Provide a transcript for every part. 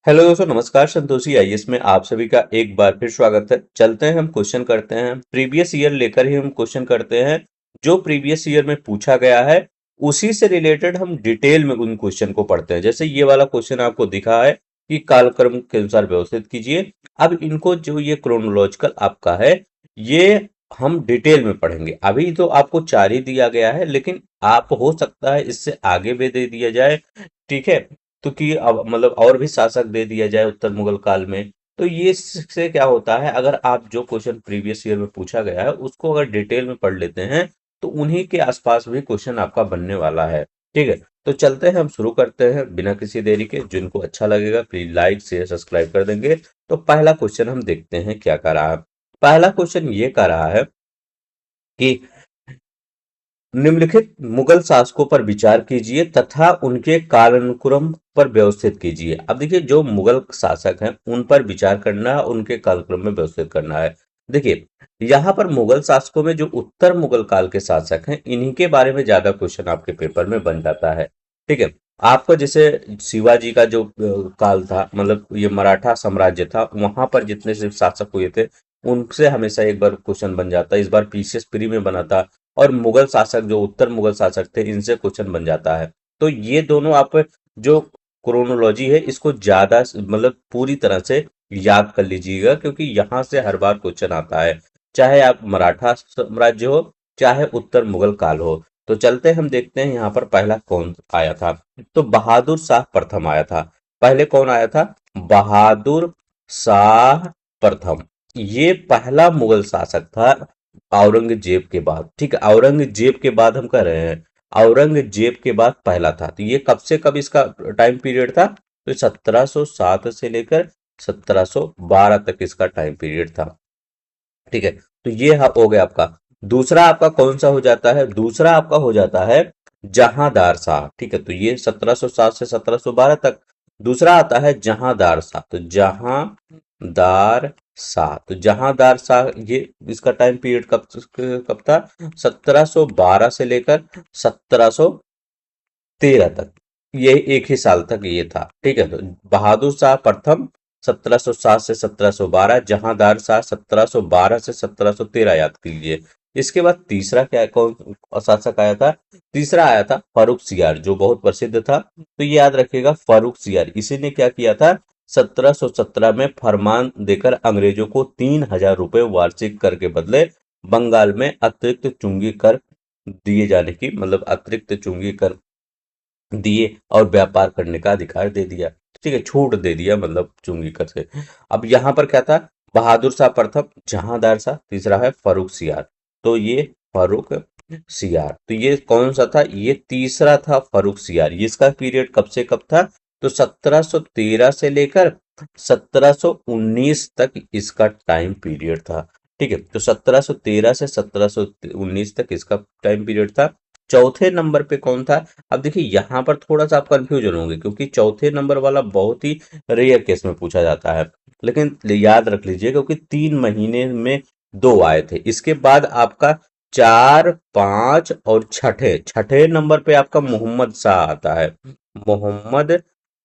Hello दोस्तों, नमस्कार। Santoshi IAS में आप सभी का एक बार फिर स्वागत है। चलते हैं, हम क्वेश्चन करते हैं। प्रीवियस ईयर लेकर ही हम क्वेश्चन करते हैं। जो प्रीवियस ईयर में पूछा गया है उसी से रिलेटेड हम डिटेल में उन क्वेश्चन को पढ़ते हैं। जैसे ये वाला क्वेश्चन आपको दिखा है कि कालक्रम के अनुसार व्यवस्थित कीजिए। अब इनको जो ये क्रोनोलॉजिकल आपका है, ये हम डिटेल में पढ़ेंगे। अभी तो आपको 4 ही दिया गया है, लेकिन आप हो सकता है इससे आगे भी दे दिया जाए। ठीक है, तो कि अब मतलब और भी शासक दे दिया जाए उत्तर मुगल काल में। तो ये से क्या होता है, अगर आप जो क्वेश्चन प्रीवियस ईयर में पूछा गया है उसको अगर डिटेल में पढ़ लेते हैं तो उन्हीं के आसपास भी क्वेश्चन आपका बनने वाला है। ठीक है, तो चलते हैं, हम शुरू करते हैं बिना किसी देरी के। जिनको अच्छा लगेगा प्लीज लाइक शेयर सब्सक्राइब कर देंगे। तो पहला क्वेश्चन हम देखते हैं क्या कर रहा है। पहला क्वेश्चन ये कर रहा है कि निम्नलिखित मुगल शासकों पर विचार कीजिए तथा उनके कालानुक्रम पर व्यवस्थित कीजिए। अब देखिए, जो मुगल शासक हैं उन पर विचार करना है, उनके कालक्रम में व्यवस्थित करना है। देखिए, यहाँ पर मुगल शासकों में जो उत्तर मुगल काल के शासक हैं इन्हीं के बारे में ज्यादा क्वेश्चन आपके पेपर में बन जाता है। ठीक है, आपको जैसे शिवाजी का जो काल था, मतलब ये मराठा साम्राज्य था, वहां पर जितने से शासक हुए थे उनसे हमेशा एक बार क्वेश्चन बन जाता है। इस बार पीसीएस प्री में बना था। और मुगल शासक जो उत्तर मुगल शासक थे इनसे क्वेश्चन बन जाता है। तो ये दोनों आप जो क्रोनोलॉजी है इसको ज्यादा मतलब पूरी तरह से याद कर लीजिएगा, क्योंकि यहां से हर बार क्वेश्चन आता है, चाहे आप मराठा साम्राज्य हो चाहे उत्तर मुगल काल हो। तो चलते हैं, हम देखते हैं यहाँ पर पहला कौन आया था। तो बहादुर शाह प्रथम आया था। पहले कौन आया था? बहादुर शाह प्रथम। ये पहला मुगल शासक था औरंगजेब के बाद। ठीक है, औरंगजेब के बाद हम कह रहे हैं, औरंगजेब के बाद पहला था। तो ये कब से कब इसका टाइम पीरियड था? तो 1707 से लेकर 1712 तक इसका टाइम पीरियड था। ठीक है, तो ये हो गया आपका। दूसरा आपका कौन सा हो जाता है? दूसरा आपका हो जाता है जहांदार शाह। ठीक है, तो ये 1707 से 1712 तक। दूसरा आता है जहांदार शाह। तो जहांदार शाह, तो जहांदार शाह ये इसका टाइम पीरियड कब कब था? 1712 से लेकर 1713 तक। ये एक ही साल तक ये था। ठीक है, तो बहादुर शाह प्रथम 1707 से 1712, जहांदार शाह 1712 से 1713, याद कीजिए। इसके बाद तीसरा क्या कौन शासक आया था? तीसरा आया था फारूक सियार, जो बहुत प्रसिद्ध था। तो ये याद रखिएगा, फारूक सियार इसी ने क्या किया था? 1717 में फरमान देकर अंग्रेजों को 3000 रुपए वार्षिक कर के बदले बंगाल में अतिरिक्त चुंगी कर दिए जाने की, मतलब अतिरिक्त चुंगी कर दिए और व्यापार करने का अधिकार दे दिया। ठीक है, छूट दे दिया, मतलब चुंगी कर से। अब यहाँ पर क्या था? बहादुर शाह प्रथम, जहांदार शाह, तीसरा है फारूक सियार। तो ये फारूक सियार, तो ये कौन सा था? ये तीसरा था फारूक सियार। ये इसका पीरियड कब से कब था? तो 1713 से लेकर 1719 तक इसका टाइम पीरियड था। ठीक है, तो 1713 से 1719 तक इसका टाइम पीरियड था। चौथे नंबर पे कौन था? अब देखिए, यहाँ पर थोड़ा सा आप कंफ्यूजन होंगे, क्योंकि चौथे नंबर वाला बहुत ही रेयर केस में पूछा जाता है। लेकिन याद रख लीजिए, क्योंकि 3 महीने में 2 आए थे। इसके बाद आपका 4, 5 और छठे छठे नंबर पे आपका मोहम्मद शाह आता है। मोहम्मद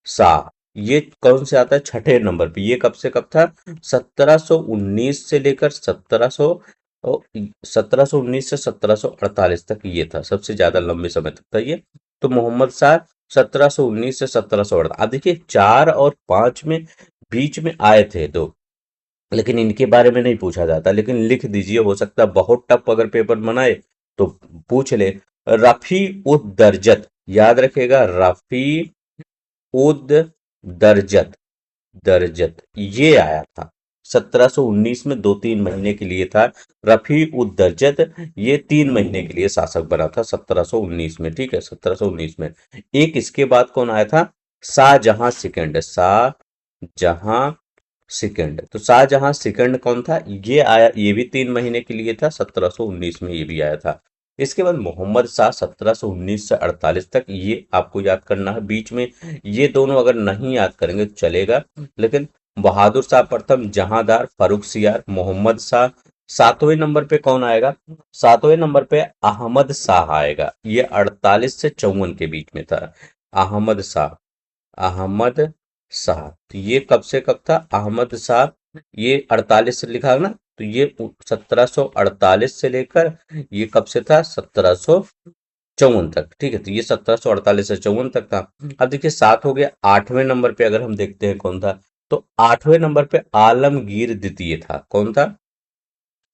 शाह, ये कौन से आता है? छठे नंबर पे। ये कब से कब था? 1719 से लेकर 1719 से 1748 तक ये था। सबसे ज्यादा लंबे समय तक था ये। तो मोहम्मद शाह 1719 से 1748। अब देखिए, 4 और 5 में बीच में आए थे दो, लेकिन इनके बारे में नहीं पूछा जाता। लेकिन लिख दीजिए, हो सकता है बहुत टफ अगर पेपर बनाए तो पूछ ले। रफी उद दरजत, याद रखेगा, रफी उद दरजत, दरजत ये आया था 1719 में। 2-3 महीने के लिए था रफी उद दरजत। ये 3 महीने के लिए शासक बना था 1719 में। ठीक है, 1719 में। एक इसके बाद कौन आया था? शाहजहां सेकंड। शाहजहां सेकंड, तो शाहजहां सेकंड कौन था? ये आया, ये भी 3 महीने के लिए था 1719 में, ये भी आया था। इसके बाद मोहम्मद शाह 1719 से 48 तक, ये आपको याद करना है। बीच में ये दोनों अगर नहीं याद करेंगे तो चलेगा, लेकिन बहादुर शाह प्रथम, जहांदार, फारूक सियार, मोहम्मद शाह। 7वें नंबर पे कौन आएगा? 7वें नंबर पे अहमद शाह आएगा। ये 48 से 54 के बीच में था। अहमद शाह, अहमद शाह। तो ये कब से कब था? अहमद शाह, ये 48 से लिखा है ना, तो ये 1748 से लेकर ये कब से था? 1754 तक। ठीक है, तो ये 1748 से 54 तक था। अब देखिए 7 हो गया। 8वें नंबर पे अगर हम देखते हैं कौन था, तो 8वें नंबर पे आलमगीर द्वितीय था। कौन था?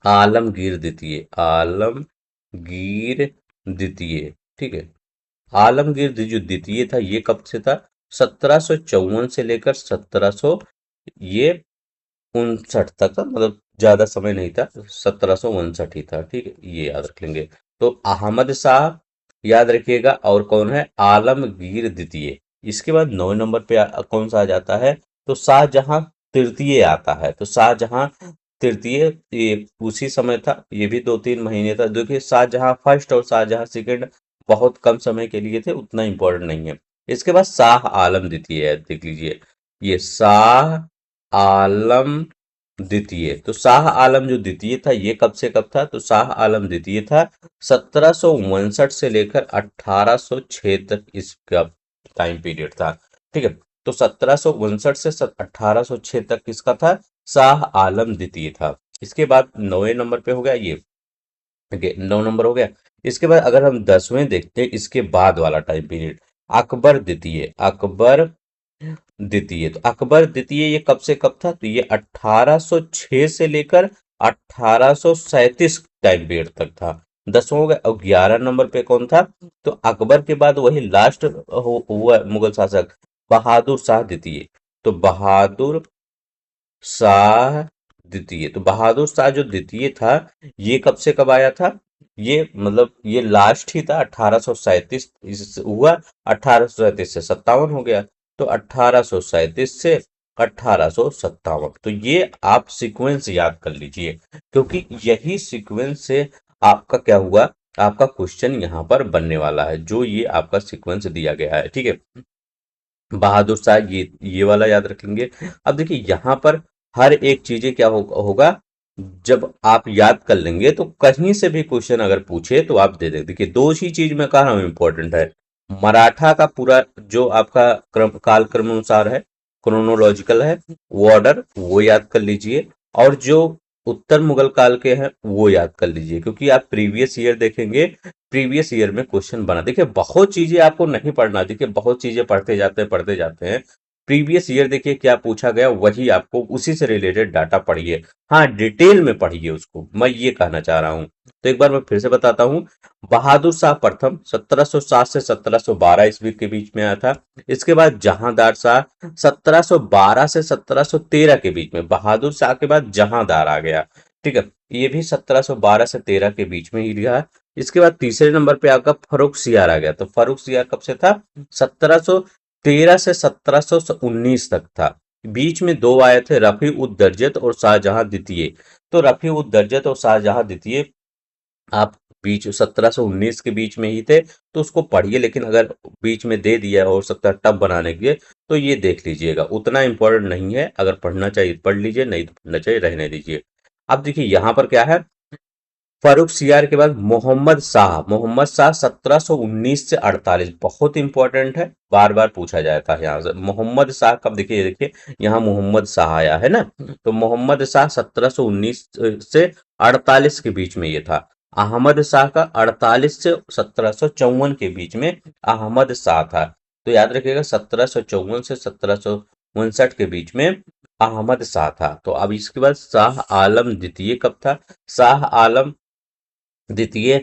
आलमगीर द्वितीय। आलमगीर द्वितीय। ठीक है, आलमगीर जो द्वितीय था ये कब से था? 1754 से लेकर 1700 ये 59 तक था, मतलब ज्यादा समय नहीं था, 1759 ही था। ठीक है, ये याद रख लेंगे। तो अहमद शाह याद रखिएगा, और कौन है? आलमगीर द्वितीय। इसके बाद 9 नंबर पे कौन सा आ जाता है? तो शाहजहां तृतीय आता है। तो शाहजहां तृतीय ये उसी समय था, ये भी 2-3 महीने था। देखिए शाहजहां फर्स्ट और शाहजहां सेकंड बहुत कम समय के लिए थे, उतना इंपॉर्टेंट नहीं है। इसके बाद शाह आलम द्वितीय है, देख लीजिए, ये शाह आलम द्वितीय। तो शाह आलम जो द्वितीय था ये कब से कब था? तो शाह आलम द्वितीय था 1759 से लेकर 1806 तक, इसका टाइम पीरियड था। ठीक है, तो 1759 से 1806 तक किसका था? शाह आलम द्वितीय था। इसके बाद 9वें नंबर पे हो गया ये। ठीक, 9 नंबर हो गया। इसके बाद अगर हम 10वें देखते हैं, इसके बाद वाला टाइम पीरियड, अकबर द्वितीय। अकबर द्वितीय, तो अकबर द्वितीय ये कब से कब था? तो ये 1806 से लेकर 1837 टाइम पीरियड तक था। 10वां हो गया। और 11 नंबर पे कौन था? तो अकबर के बाद वही लास्ट हुआ मुगल शासक, बहादुर शाह द्वितीय। तो बहादुर शाह द्वितीय। तो बहादुर शाह जो द्वितीय था ये कब से कब आया था? ये मतलब ये लास्ट ही था, 1837 हुआ। 1837 से 57 हो गया। तो 1837 से 1857, तो ये आप सीक्वेंस याद कर लीजिए, क्योंकि यही सीक्वेंस से आपका क्या हुआ, आपका क्वेश्चन यहाँ पर बनने वाला है, जो ये आपका सीक्वेंस दिया गया है। ठीक है, बहादुर शाह ये वाला याद रखेंगे। अब देखिए यहाँ पर हर एक चीजें क्या होगा, जब आप याद कर लेंगे तो कहीं से भी क्वेश्चन अगर पूछे तो आप दे देंगे। देखिए दो ही चीज मैं कह रहा हूँ इंपॉर्टेंट है, मराठा का पूरा जो आपका काल क्रम अनुसार है, क्रोनोलॉजिकल है, वो ऑर्डर वो याद कर लीजिए। और जो उत्तर मुगल काल के हैं वो याद कर लीजिए, क्योंकि आप प्रीवियस ईयर देखेंगे, प्रीवियस ईयर में क्वेश्चन बना। देखिए बहुत चीजें आपको नहीं पढ़ना, देखिए बहुत चीजें पढ़ते जाते हैं। प्रीवियस ईयर देखिए क्या पूछा गया, वही आपको उसी से रिलेटेड डाटा पढ़िए। हाँ, डिटेल में पढ़िए उसको, मैं ये कहना चाह रहा हूँ। तो एक बार मैं फिर से बताता हूँ। बहादुर शाह प्रथम 1707 से 1712 ईस्वी के बीच में आया था। इसके बाद जहांदार शाह 1712 से 1713 के बीच में। बहादुर शाह के बाद जहांदार आ गया। ठीक है, ये भी 1712 से 13 के बीच में ही रहा। इसके बाद तीसरे नंबर पे आपका फर्रुख सियार आ गया। तो फर्रुख सियार कब से था? 1713 से 1719 तक था। बीच में दो आए थे, रफी उद दर्जत और शाहजहां द्वितीय। तो रफी उद दर्जत और शाहजहां द्वितीय आप बीच 1719 के बीच में ही थे, तो उसको पढ़िए। लेकिन अगर बीच में दे दिया हो सकता है टफ बनाने के लिए, तो ये देख लीजिएगा, उतना इंपॉर्टेंट नहीं है। अगर पढ़ना चाहिए पढ़ लीजिए, नहीं तो पढ़ना चाहिए रहने दीजिए। अब देखिए यहाँ पर क्या है, फारूक सियार के बाद मोहम्मद शाह। मोहम्मद शाह 1719 से 48, बहुत इंपॉर्टेंट है, बार बार पूछा जाता है यहाँ से। मोहम्मद शाह कब? देखिए यहाँ मोहम्मद शाह आया है ना, तो मोहम्मद शाह 1719 से 48 के बीच में ये था। अहमद शाह का 48 से 1754 के बीच में अहमद शाह था। तो याद रखिएगा 1754 से 1759 के बीच में अहमद शाह था। तो अब इसके बाद शाह आलम द्वितीय कब था? शाह आलम द्वितीय,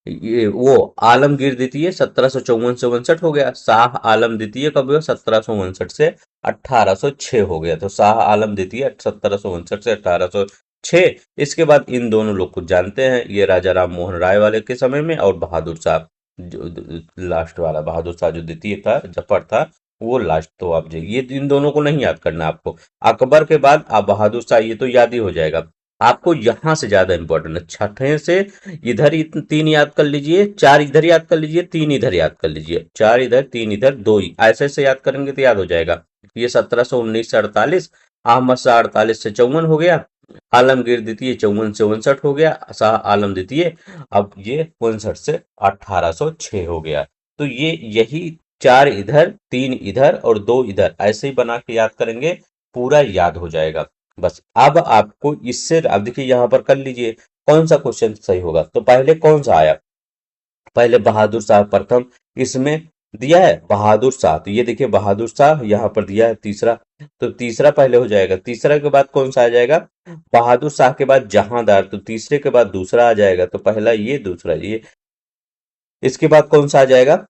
ये वो आलमगीर द्वितीय 1754 से 59 हो गया। शाह आलम द्वितीय कब हुआ? 1759 से 1806 हो गया। तो शाह आलम द्वितीय 1759 से 1806। इसके बाद इन दोनों लोग को जानते हैं, ये राजा राम मोहन राय वाले के समय में, और बहादुर शाह जो लास्ट वाला, बहादुर शाह जो द्वितीय था, जफर था, वो लास्ट। तो आप ये इन दोनों को नहीं याद करना आपको। अकबर के बाद आप बहादुर शाह, ये तो याद ही हो जाएगा। आपको यहां से ज्यादा इंपॉर्टेंट है, छठे से इधर ही 3 याद कर लीजिए, 4 इधर याद कर लीजिए, 3 इधर याद कर लीजिए, 4 इधर 3 इधर 2 ही, ऐसे ऐसे याद करेंगे तो याद हो जाएगा। ये 1719 से 48, अहमद शाह 48 से 54 हो गया, आलमगीर द्वितीय 54 से 59 हो गया, शाह आलम द्वितीय अब ये 59 से 1806 हो गया। तो ये यही 4 इधर, 3 इधर और 2 इधर, ऐसे ही बना के याद करेंगे, पूरा याद हो जाएगा। बस अब आपको इससे, अब देखिए यहां पर कर लीजिए कौन सा क्वेश्चन सही होगा। तो पहले कौन सा आया, पहले बहादुर शाह प्रथम, इसमें दिया है बहादुर शाह, तो ये देखिए बहादुर शाह यहाँ पर दिया है तीसरा, तो तीसरा पहले हो जाएगा। तीसरा के बाद कौन सा आ जाएगा, बहादुर शाह के बाद जहांदार, तो तीसरे के बाद दूसरा आ जाएगा, तो पहला ये दूसरा ये। इसके बाद कौन सा आ जाएगा,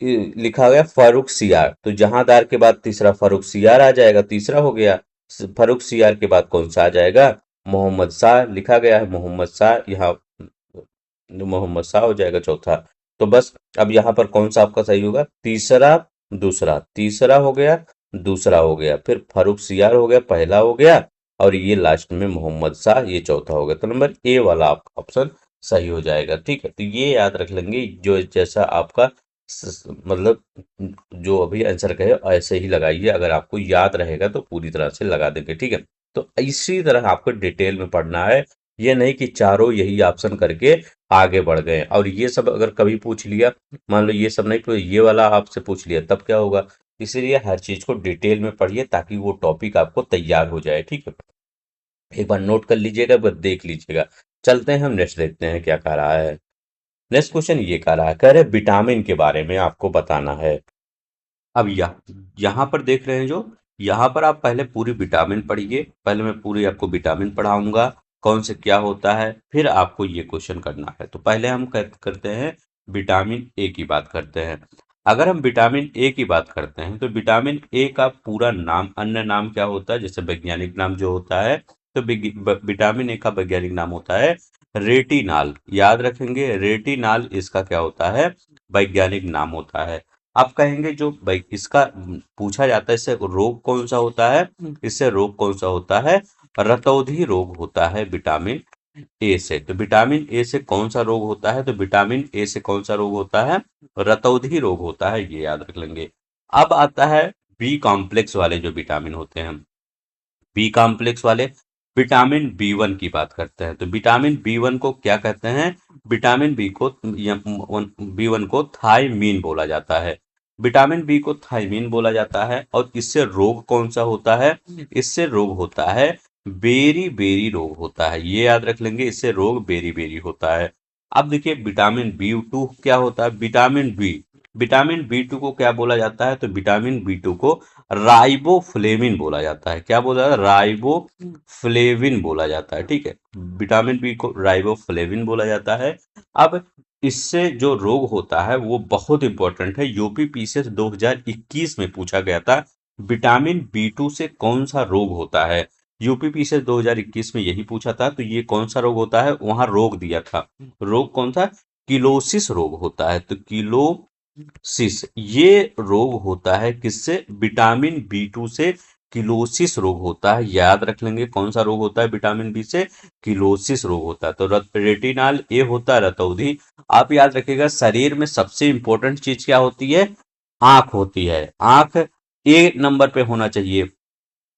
लिखा गया फर्रुख सियार, तो जहांदार के बाद तीसरा फर्रुख सियार आ जाएगा, तीसरा हो गया। फर्रुख सियार के बाद कौन सा आ जाएगा, मोहम्मद शाह, लिखा गया है मोहम्मद शाह, यहाँ मोहम्मद शाह हो जाएगा चौथा। तो बस अब यहाँ पर कौन सा आपका सही होगा, तीसरा दूसरा, तीसरा हो गया, दूसरा हो गया, फिर फर्रुख सियार हो गया, पहला हो गया, और ये लास्ट में मोहम्मद शाह, ये चौथा हो गया। तो नंबर ए वाला आपका ऑप्शन सही हो जाएगा। ठीक है, तो ये याद रख लेंगे, जो जैसा आपका मतलब जो अभी आंसर कहे ऐसे ही लगाइए, अगर आपको याद रहेगा तो पूरी तरह से लगा देंगे। ठीक है, तो इसी तरह आपको डिटेल में पढ़ना है, ये नहीं कि चारों यही ऑप्शन करके आगे बढ़ गए। और ये सब अगर कभी पूछ लिया, मान लो ये सब नहीं पूछ, ये वाला आपसे पूछ लिया, तब क्या होगा। इसीलिए हर चीज को डिटेल में पढ़िए ताकि वो टॉपिक आपको तैयार हो जाए। ठीक है, एक बार नोट कर लीजिएगा, एक बार देख लीजिएगा। चलते हैं हम नेक्स्ट, देखते हैं क्या कह रहा है। नेक्स्ट क्वेश्चन ये कह रहा है, कह रहे विटामिन के बारे में आपको बताना है। अब यहाँ पर देख रहे हैं, जो यहाँ पर आप पहले पूरी विटामिन पढ़िए, पहले मैं पूरी आपको विटामिन पढ़ाऊंगा, कौन से क्या होता है, फिर आपको ये क्वेश्चन करना है। तो पहले हम करते हैं विटामिन ए की बात करते हैं। अगर हम विटामिन ए की बात करते हैं, तो विटामिन ए का पूरा नाम, अन्य नाम क्या होता है, जैसे वैज्ञानिक नाम जो होता है, तो विटामिन ए का वैज्ञानिक नाम होता है रेटिनाल। याद रखेंगे, रेटिनाल इसका क्या होता है, वैज्ञानिक नाम होता है। आप कहेंगे जो इसका पूछा जाता है, इससे रोग कौन सा होता है, इससे रोग कौन सा होता है, रतौंधी रोग होता है विटामिन ए से। तो विटामिन ए से कौन सा रोग होता है, तो विटामिन ए से कौन सा रोग होता है, रतौंधी रोग होता है, ये याद रख लेंगे। अब आता है बी कॉम्प्लेक्स वाले जो विटामिन होते हैं, बी कॉम्प्लेक्स वाले विटामिन बी वन की बात करते हैं। तो विटामिन बी वन को क्या कहते हैं, विटामिन बी को, बी वन को थायमीन बोला जाता है, विटामिन बी को थायमीन बोला जाता है। और इससे रोग कौन सा होता है, इससे रोग होता है बेरी बेरी रोग होता है, ये याद रख लेंगे, इससे रोग बेरी बेरी होता है। अब देखिए विटामिन बी टू क्या होता है, vitamin B, vitamin B two को क्या बोला जाता है, तो विटामिन बी टू को राइबोफ्लेविन बोला जाता है। क्या बोला जाता है, राइबोफ्लेविन बोला जाता है। ठीक है, विटामिन बी को राइबोफ्लेविन बोला जाता है। अब इससे जो रोग होता है वो बहुत इंपॉर्टेंट है, यूपीपीसीएस 2021 में पूछा गया था, विटामिन बी टू से कौन सा रोग होता है। यूपीपीसीएस 2021 में यही पूछा था, तो ये कौन सा रोग होता है, वहां रोग दिया था, रोग कौन सा, किलोसिस रोग होता है। तो किलोसिस ये रोग होता है किससे, विटामिन बी टू से किलोसिस रोग होता है। याद रख लेंगे कौन सा रोग होता है विटामिन बी से, किलोसिस रोग होता है। तो रेटिनाल ए होता है रतौंधी। आप याद रखिएगा, शरीर में सबसे इंपॉर्टेंट चीज क्या होती है, आंख होती है, आंख ए नंबर पे होना चाहिए,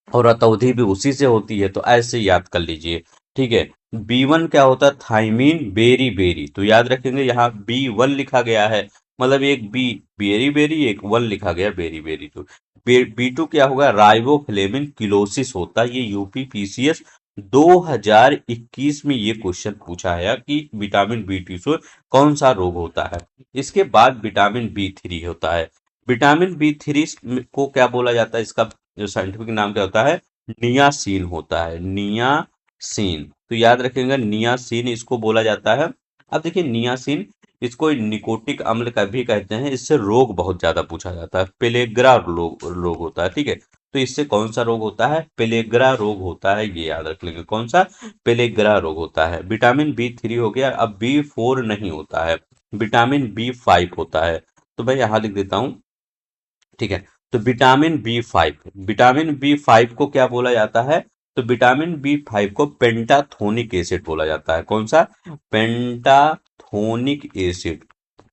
और रतौंधी भी उसी से होती है, तो ऐसे याद कर लीजिए। ठीक है, बी वन क्या होता है, थाइमीन बेरी बेरी, तो याद रखेंगे यहाँ बी वन लिखा गया है, मतलब एक बी बेरी बेरी, एक वन लिखा गया बेरी बेरी। तो बी टू क्या होगा, राइबोफ्लेविन किलोसिस होता है। ये यूपीपीसीएस 2021 में ये क्वेश्चन पूछा है कि विटामिन बी टू से कौन सा रोग होता है। इसके बाद विटामिन बी थ्री होता है, विटामिन बी थ्री को क्या बोला जाता है, इसका जो साइंटिफिक नाम क्या होता है, नियासिन होता है, नियासिन। तो याद रखेंगे नियासिन इसको बोला जाता है। अब देखिए नियासिन, इसको निकोटिक अम्ल का भी कहते हैं, इससे रोग बहुत ज्यादा पूछा जाता है, पेलेग्रा रोग होता है। ठीक है, तो इससे कौन सा रोग होता है, पेलेग्रा रोग होता है, ये याद रख लेंगे, कौन सा, पेलेग्रा रोग होता है। विटामिन बी थ्री हो गया, अब बी फोर नहीं होता है, विटामिन बी फाइव होता है। तो मैं यहां लिख देता हूं। ठीक है, तो vitamin B five, vitamin B five को क्या बोला जाता है, तो विटामिन बी फाइव को पेंटाथोनिक एसिड बोला जाता है। कौन सा, पेंटाथोनिक एसिड,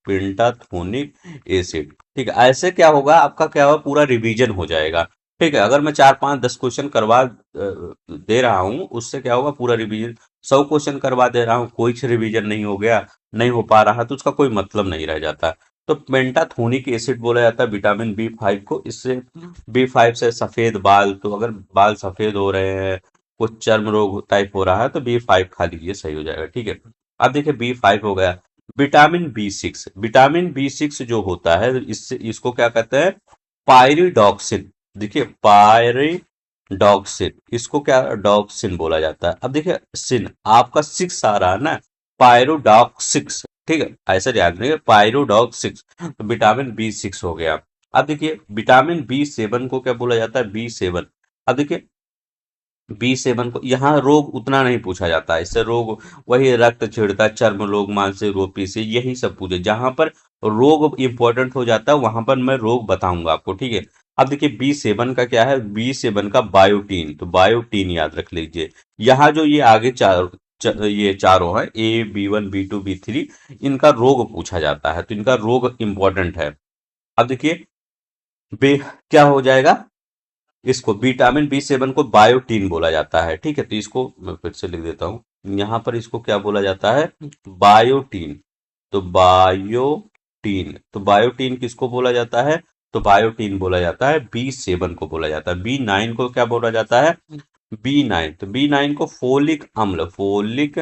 पेंटाथोनिक एसिड। ठीक है, ऐसे क्या होगा, आपका क्या होगा, पूरा रिवीजन हो जाएगा। ठीक है, अगर मैं 4 5 10 क्वेश्चन करवा दे रहा हूं, उससे क्या होगा, पूरा रिवीजन, 100 क्वेश्चन करवा दे रहा हूं, कोई रिवीजन नहीं हो गया, नहीं हो पा रहा, तो उसका कोई मतलब नहीं रह जाता। तो पेंटाथोनिक एसिड बोला जाता है विटामिन बी 5 को। इससे बी 5 से सफेद बाल, तो अगर बाल सफेद हो रहे हैं, कुछ चर्म रोग टाइप हो रहा है, तो बी 5 खा लीजिए, सही हो जाएगा। ठीक है, अब देखिए बी 5 हो गया। विटामिन बी 6, विटामिन बी 6 जो होता है, इससे इसको क्या कहते हैं, पायरिडॉक्सिन। देखिए पायरिडॉक्सिन, इसको क्या डॉक्सिन बोला जाता है। अब देखिए सिन, आपका 6 आ रहा है ना, पायरोडॉक्सिक्स, ठीक है, ऐसा ध्यान रखिए, पायरोडॉक्सिक्स। तो विटामिन बी 6 हो गया। अब देखिए विटामिन बी 7 को क्या बोला जाता है, बी 7। अब देखिए बी 7 को यहाँ रोग उतना नहीं पूछा जाता है, इससे रोग वही रक्तक्षीणता, चर्म रोग, मानसिक रोग, पीसी, यही सब पूछे। जहां पर रोग इंपॉर्टेंट हो जाता है वहां पर मैं रोग बताऊंगा आपको। ठीक है, अब देखिए बी 7 का क्या है, बी 7 का बायोटीन, तो बायोटीन याद रख लीजिए। यहाँ जो ये आगे ये चारों है, A B1 B2 B3, इनका रोग पूछा जाता है, तो इनका रोग इंपॉर्टेंट है। अब देखिए बे क्या हो जाएगा, इसको विटामिन बी 7 को बायोटीन बोला जाता है। ठीक है, तो इसको मैं फिर से लिख देता हूं, यहां पर इसको क्या बोला जाता है, बायोटीन। तो बायोटीन किसको बोला जाता है, तो बायोटीन बोला जाता है बी 7 को बोला जाता है। बी 9 को क्या बोला जाता है, बी 9, तो बी 9 को फोलिक अम्ल, फोलिक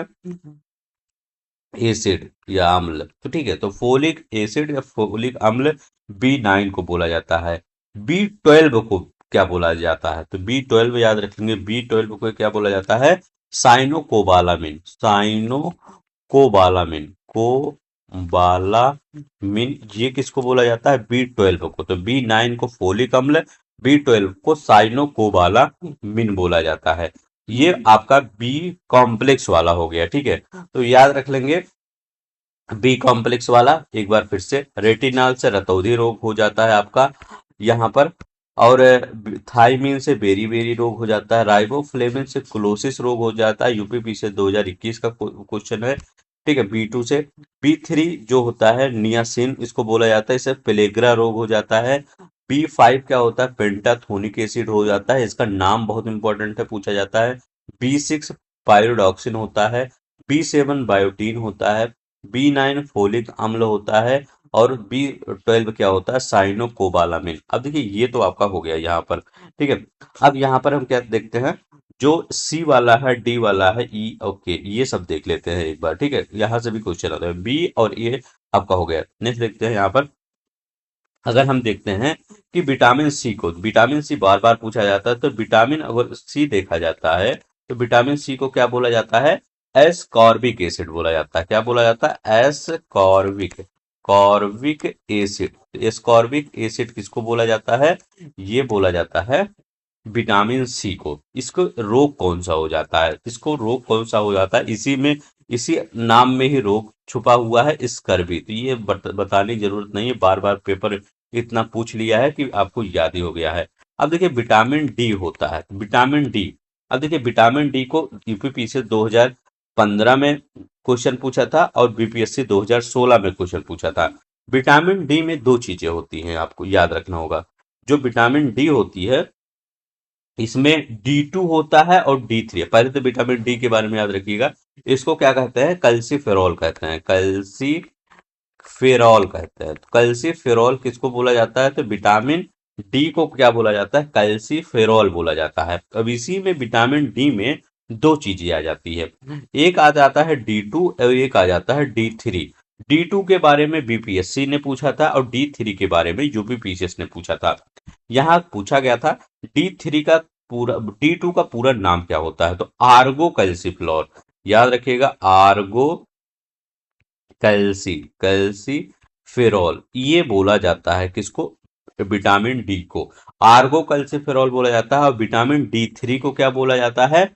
एसिड या अम्ल, तो ठीक है, तो फोलिक एसिड या फोलिक अम्ल बी 9 को बोला जाता है। बी 12 को क्या बोला जाता है, तो बी 12 याद रखेंगे, बी 12 को क्या बोला जाता है, साइनोकोबालामिन, साइनोकोबालामिन, कोबालामिन, ये किसको बोला जाता है, बी 12 को। तो बी 9 को फोलिक अम्ल, बी 12 को साइनोकोबालामिन बोला जाता है। ये आपका बी कॉम्प्लेक्स वाला हो गया। ठीक है, तो याद रख लेंगे बी कॉम्प्लेक्स वाला। एक बार फिर से, रेटिनॉल से रतौंधी रोग हो जाता है आपका यहाँ पर, और थाइमीन से बेरी बेरी रोग हो जाता है, राइबोफ्लेविन से क्लोसिस रोग हो जाता है, यूपीपी से 2021 का क्वेश्चन है। ठीक है, बी 2 से, बी 3 जो होता है नियासिन, इसको बोला जाता है, इससे पेलेग्रा रोग हो जाता है। बी 5 क्या होता है, पेंटाथोनिक एसिड हो जाता है, इसका नाम बहुत इंपॉर्टेंट है, पूछा जाता है। बी 6 पायरोडॉक्सिन होता है, बी 7 बायोटीन होता है, बी 9 फोलिक अम्ल होता है, और बी 12 क्या होता है, साइनोकोबालामिन। अब देखिए ये तो आपका हो गया यहाँ पर। ठीक है, अब यहाँ पर हम क्या देखते हैं, जो सी वाला है, डी वाला है, ई, ओके, ये सब देख लेते हैं एक बार। ठीक है, यहाँ से भी क्वेश्चन आता है, बी और ए आपका हो गया। नेक्स्ट देखते हैं यहाँ पर, अगर हम देखते हैं कि विटामिन सी को, विटामिन सी बार बार पूछा जाता है, तो विटामिन अगर सी देखा जाता है, तो विटामिन सी को क्या बोला जाता है, एस्कॉर्बिक एसिड बोला जाता है। क्या बोला जाता है, एस्कॉर्बिक, कॉर्बिक एसिड। एस्कॉर्बिक एसिड किसको बोला जाता है, ये बोला जाता है विटामिन सी को। इसको रोग कौन सा हो जाता है, इसको रोग कौन सा हो जाता है, इसी में, इसी नाम में ही रोग छुपा हुआ है, स्कर्वी। तो ये बताने की जरूरत नहीं है, बार बार पेपर इतना पूछ लिया है कि आपको याद ही हो गया है। अब देखिए विटामिन डी होता है, विटामिन डी। अब देखिए विटामिन डी को यूपीपीसी 2015 में क्वेश्चन पूछा था, और बीपीएससी 2016 में क्वेश्चन पूछा था। विटामिन डी में दो चीजें होती हैं, आपको याद रखना होगा। जो विटामिन डी होती है, इसमें D2 होता है और D3 है। पहले तो विटामिन डी के बारे में याद रखिएगा, इसको क्या कहते हैं, कल्सीफेरॉल कहते हैं, कल्सीफेरॉल कहते हैं। तो कल्सीफेरॉल किसको बोला जाता है, तो विटामिन डी को क्या बोला जाता है, कल्सीफेरॉल बोला जाता है। अब इसी में विटामिन डी में दो चीजें आ जाती है, एक आ जाता है D2 और एक आ जाता है D3। D2 के बारे में बीपीएससी ने पूछा था, और D3 के बारे में यूपीपीसीएस ने पूछा था। यहाँ पूछा गया था D3 का पूरा, D2 का पूरा नाम क्या होता है, तो आर्गो कैल्सिफ्लॉर, याद रखिएगा, आर्गो कैल्सिफेरॉल, ये बोला जाता है किसको, विटामिन डी को आर्गो कैल्सिफेरॉल बोला जाता है। और विटामिन D3 को क्या बोला जाता है,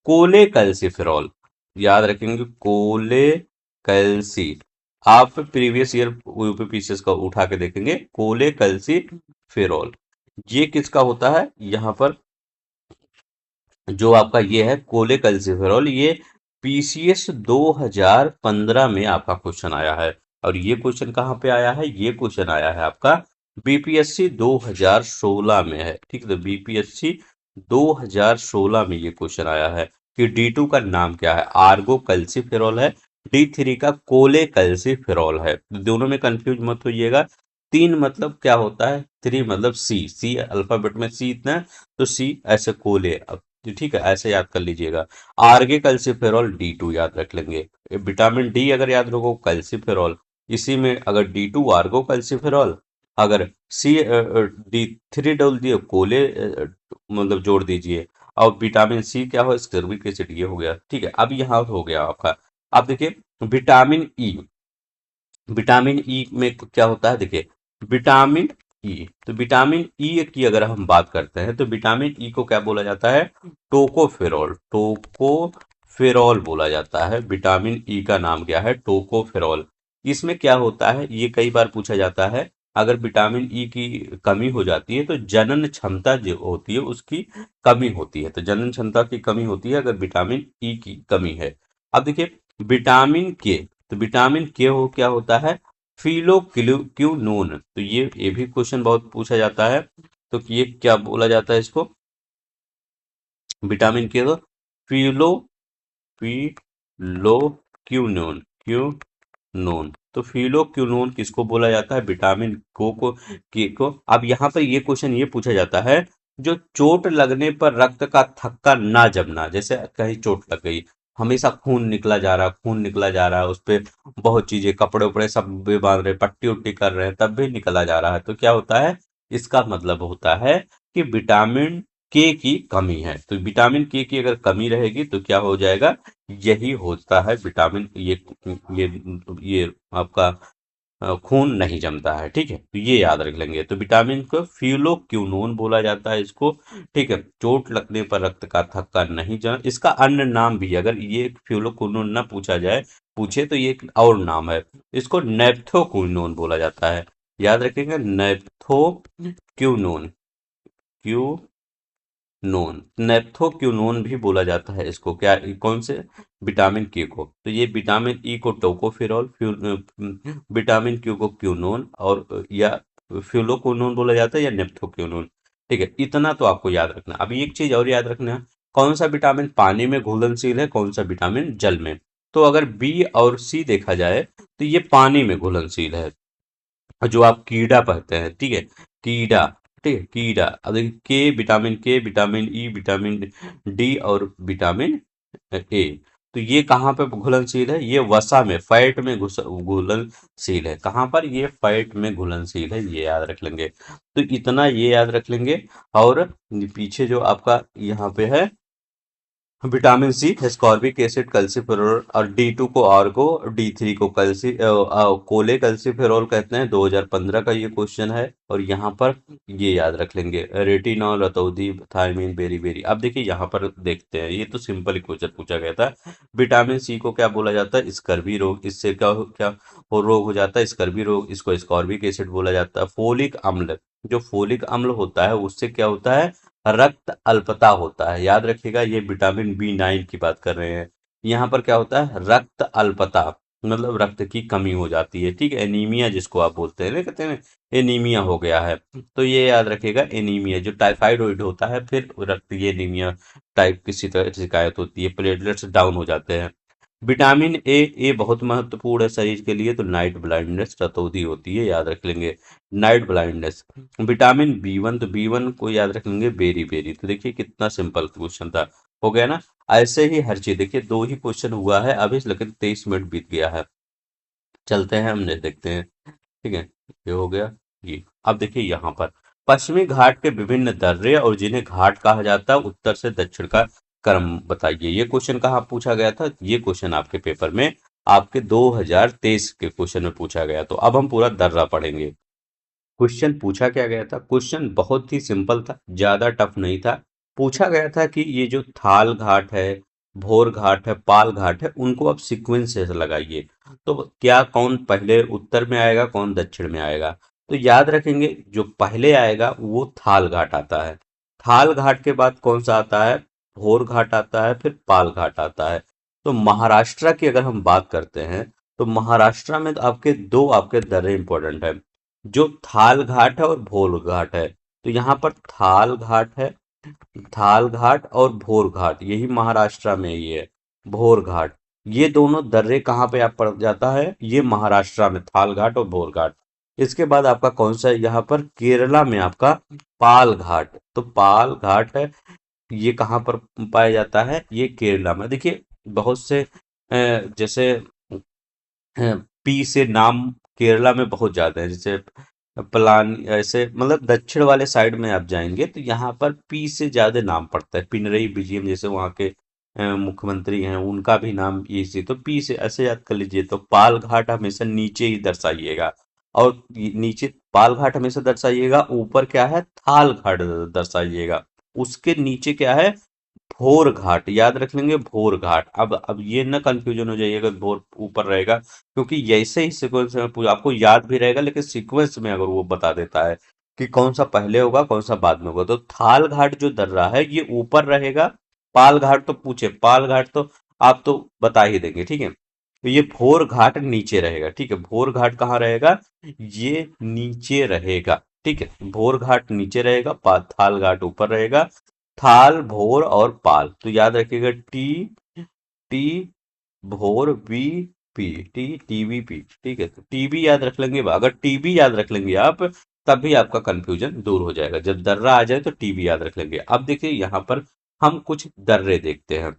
कोले कैल्सिफेरॉल, याद रखेंगे, कोले कैल्सी। आप प्रीवियस ईयर यूपीपीसीएस का उठा के देखेंगे, कोले कैल्सिफेरॉल, ये किसका होता है, यहाँ पर जो आपका ये है कोले कैल्सिफेरॉल, ये पीसीएस 2015 में आपका क्वेश्चन आया है। और ये क्वेश्चन कहाँ पे आया है, ये क्वेश्चन आया है आपका बीपीएससी 2016 में है। ठीक है, तो बीपीएससी 2016 में ये क्वेश्चन आया है कि D2 का नाम क्या है, आर्गो कैल्सिफेरॉल है, D3 का कोलेकैल्सिफेरॉल है। दोनों में कंफ्यूज मत होइएगा। 3 मतलब क्या होता है, 3 मतलब सी, सी अल्फाबेट में सी इतना है, तो सी ऐसे कोले। अब ठीक है, ऐसे याद कर लीजिएगा। आर्गे कैल्सिफेरॉल D2 याद रख लेंगे। विटामिन डी अगर याद रखो कैल्सिफेरॉल, इसी में अगर D2 आर्गो कैल्सिफेरॉल, अगर सी D3 डाल दिए कोले मतलब जोड़ दीजिए, और विटामिन सी क्या हो, स्कर्बिक एसिड, ये हो गया। ठीक है, अब यहाँ हो गया आपका। अब देखिए विटामिन ई, विटामिन ई में क्या होता है, देखिए विटामिन ई, तो विटामिन ई की अगर हम बात करते हैं तो विटामिन ई को क्या बोला जाता है, टोकोफेरॉल, टोकोफेरॉल बोला जाता है। विटामिन ई का नाम क्या है, टोकोफेरॉल। इसमें क्या होता है, ये कई बार पूछा जाता है, अगर विटामिन ई की कमी हो जाती है तो जनन क्षमता जो होती है उसकी कमी होती है, तो जनन क्षमता की कमी होती है अगर विटामिन ई की कमी है। अब देखिए विटामिन के, तो विटामिन के हो क्या होता है, फिलोक्विनोन, तो ये भी क्वेश्चन बहुत पूछा जाता है। तो ये क्या बोला जाता है इसको, विटामिन के तो फिलो फिलोक्विनोन, क्यूनोन, तो फिलोक्विनोन किसको बोला जाता है, विटामिन को के को। अब यहाँ पर ये क्वेश्चन ये पूछा जाता है, जो चोट लगने पर रक्त का थक्का ना जमना, जैसे कहीं चोट लग गई, हमेशा खून निकला जा रहा है, खून निकला जा रहा है, उस पे बहुत चीजें, कपड़े उपड़े सब भी बांध रहे, पट्टी उट्टी कर रहे हैं, तब भी निकला जा रहा है, तो क्या होता है, इसका मतलब होता है कि विटामिन के की कमी है। तो विटामिन के की अगर कमी रहेगी तो क्या हो जाएगा, यही होता है विटामिन, ये ये आपका खून नहीं जमता है। ठीक है, तो ये याद रख लेंगे। तो विटामिन को फ्यूलोक्विनोन बोला जाता है इसको। ठीक है, चोट लगने पर रक्त का थक्का नहीं जम, इसका अन्य नाम भी, अगर ये फ्यूलोक्विनोन ना पूछा जाए, पूछे तो ये एक और नाम है, इसको नेप्थोक्विनोन बोला जाता है। याद रखेंगे, नेप्थोक्विनोन, नोन, नेप्थोक्विनोन भी बोला जाता है इसको, क्या, कौन से, विटामिन के को। तो ये विटामिन ई को टोकोफेरॉल, विटामिन क्यू को क्यूनोन, और या फ्यूलोक्विनोन बोला जाता है, या नेप्थोक्विनोन। ठीक है, इतना तो आपको याद रखना। अभी एक चीज और याद रखना है, कौन सा विटामिन पानी में घुलनशील है, कौन सा विटामिन जल में। तो अगर बी और सी देखा जाए तो ये पानी में घुलनशील है, जो आप कीड़ा पढ़ते हैं, ठीक है, कीड़ा, ठीक है, कीड़ा। अब देखिए के, विटामिन ई, विटामिन डी और विटामिन ए, तो ये कहाँ पे घुलनशील है, ये वसा में, फैट में घुलनशील है। कहाँ पर, ये फैट में घुलनशील है, ये याद रख लेंगे। तो इतना ये याद रख लेंगे। और पीछे जो आपका यहाँ पे है, vitamin C, ascorbic acid, calciferol, और D2 को आर्गो, D3 को कोले कैल्सिफेरॉल कहते हैं। 2015 का ये क्वेश्चन है। और यहाँ पर ये याद रख लेंगे, रेटिनॉल, रतौंधी, थायमीन, बेरी। अब देखिए यहाँ पर देखते हैं, ये तो सिंपल क्वेश्चन पूछा गया था। विटामिन सी को क्या बोला जाता है, स्कर्वी रोग, इससे क्या हो रोग हो जाता है, स्कर्वी रोग, इसको एस्कॉर्बिक एसिड बोला जाता है। फोलिक अम्ल, जो फोलिक अम्ल होता है उससे क्या होता है, रक्त अल्पता होता है। याद रखिएगा, ये विटामिन B9 की बात कर रहे हैं। यहाँ पर क्या होता है, रक्त अल्पता, मतलब रक्त की कमी हो जाती है। ठीक है, एनीमिया जिसको आप बोलते हैं ना, कहते हैं एनीमिया हो गया है, तो ये याद रखिएगा, एनीमिया जो टाइफाइड होता है, फिर रक्त, ये एनीमिया टाइप किसी तरह की शिकायत होती है, प्लेटलेट्स डाउन हो जाते हैं। विटामिन ए बहुत महत्वपूर्ण है शरीर के लिए, तो नाइट ब्लाइंडनेस, रतौंधी होती है, याद रख लेंगे, नाइट ब्लाइंडनेस। विटामिन B1, तो B1 को याद रख लेंगे, बेरी। तो देखिए कितना सिंपल क्वेश्चन था, हो गया ना। ऐसे ही हर चीज, देखिए दो ही क्वेश्चन हुआ है अभी, लेकिन 23 मिनट बीत गया है। चलते हैं, हमने देखते हैं। ठीक है, ये हो गया। ये अब देखिए यहाँ पर, पश्चिमी घाट के विभिन्न दर्रे और जिन्हें घाट कहा जाता है, उत्तर से दक्षिण का क्रम बताइए। ये क्वेश्चन कहाँ पूछा गया था, ये क्वेश्चन आपके पेपर में, आपके 2023 के क्वेश्चन में पूछा गया। तो अब हम पूरा दर्रा पढ़ेंगे। क्वेश्चन पूछा क्या गया था, क्वेश्चन बहुत ही सिंपल था, ज्यादा टफ नहीं था। पूछा गया था कि ये जो थाल घाट है, भोर घाट है, पाल घाट है, उनको आप सीक्वेंस से लगाइए। तो क्या, कौन पहले उत्तर में आएगा, कौन दक्षिण में आएगा। तो याद रखेंगे, जो पहले आएगा वो थाल घाट आता है। थाल घाट के बाद कौन सा आता है, भोर घाट आता है, फिर पाल घाट आता है। तो महाराष्ट्र की अगर हम बात करते हैं, तो महाराष्ट्र में तो आपके दो आपके दर्रे इंपॉर्टेंट है, जो थाल घाट है और भोर घाट है। तो यहाँ पर थाल घाट है, थाल घाट और भोर घाट, यही महाराष्ट्र में ही है, भोर घाट। ये दोनों दर्रे कहाँ पे आप पड़ जाता है, ये महाराष्ट्र में थाल घाट और भोर घाट। इसके बाद आपका कौन सा है यहाँ पर, केरला में आपका पाल घाट। तो पाल घाट है, ये कहाँ पर पाया जाता है, ये केरला में। देखिए बहुत से जैसे पी से नाम केरला में बहुत ज्यादा है, जैसे पलान, ऐसे मतलब दक्षिण वाले साइड में आप जाएंगे तो यहाँ पर पी से ज्यादा नाम पड़ता है। पिनरई विजयम जैसे वहाँ के मुख्यमंत्री हैं, उनका भी नाम ये से, तो पी से ऐसे याद कर लीजिए। तो पाल घाट हमेशा नीचे ही दर्शाइएगा, और नीचे पाल घाट हमेशा दर्शाइएगा, ऊपर क्या है थाल घाट दर्शाइएगा, उसके नीचे क्या है भोर घाट, याद रख लेंगे भोर घाट। अब ये ना कंफ्यूजन हो जाइएगा भोर ऊपर रहेगा, क्योंकि जैसे ही सीक्वेंस में आपको याद भी रहेगा, लेकिन सीक्वेंस में अगर वो बता देता है कि कौन सा पहले होगा कौन सा बाद में होगा, तो थाल घाट जो दर्रा है ये ऊपर रहेगा। पाल घाट तो पूछे, पाल घाट तो आप तो बता ही देंगे, ठीक है। तो ये भोर घाट नीचे रहेगा, ठीक है। भोर घाट कहाँ रहेगा, ये नीचे रहेगा, ठीक है। भोर घाट नीचे रहेगा, थाल घाट ऊपर रहेगा। थाल, भोर और पाल, तो याद रखिएगा टी, टी, भोर, वी, पी, टीवीपी, ठीक है। तो टीबी याद रख लेंगे, अगर टीबी याद रख लेंगे आप, तभी आपका कंफ्यूजन दूर हो जाएगा। जब दर्रा आ जाए तो टीबी याद रख लेंगे। अब देखिए यहाँ पर हम कुछ दर्रे देखते हैं,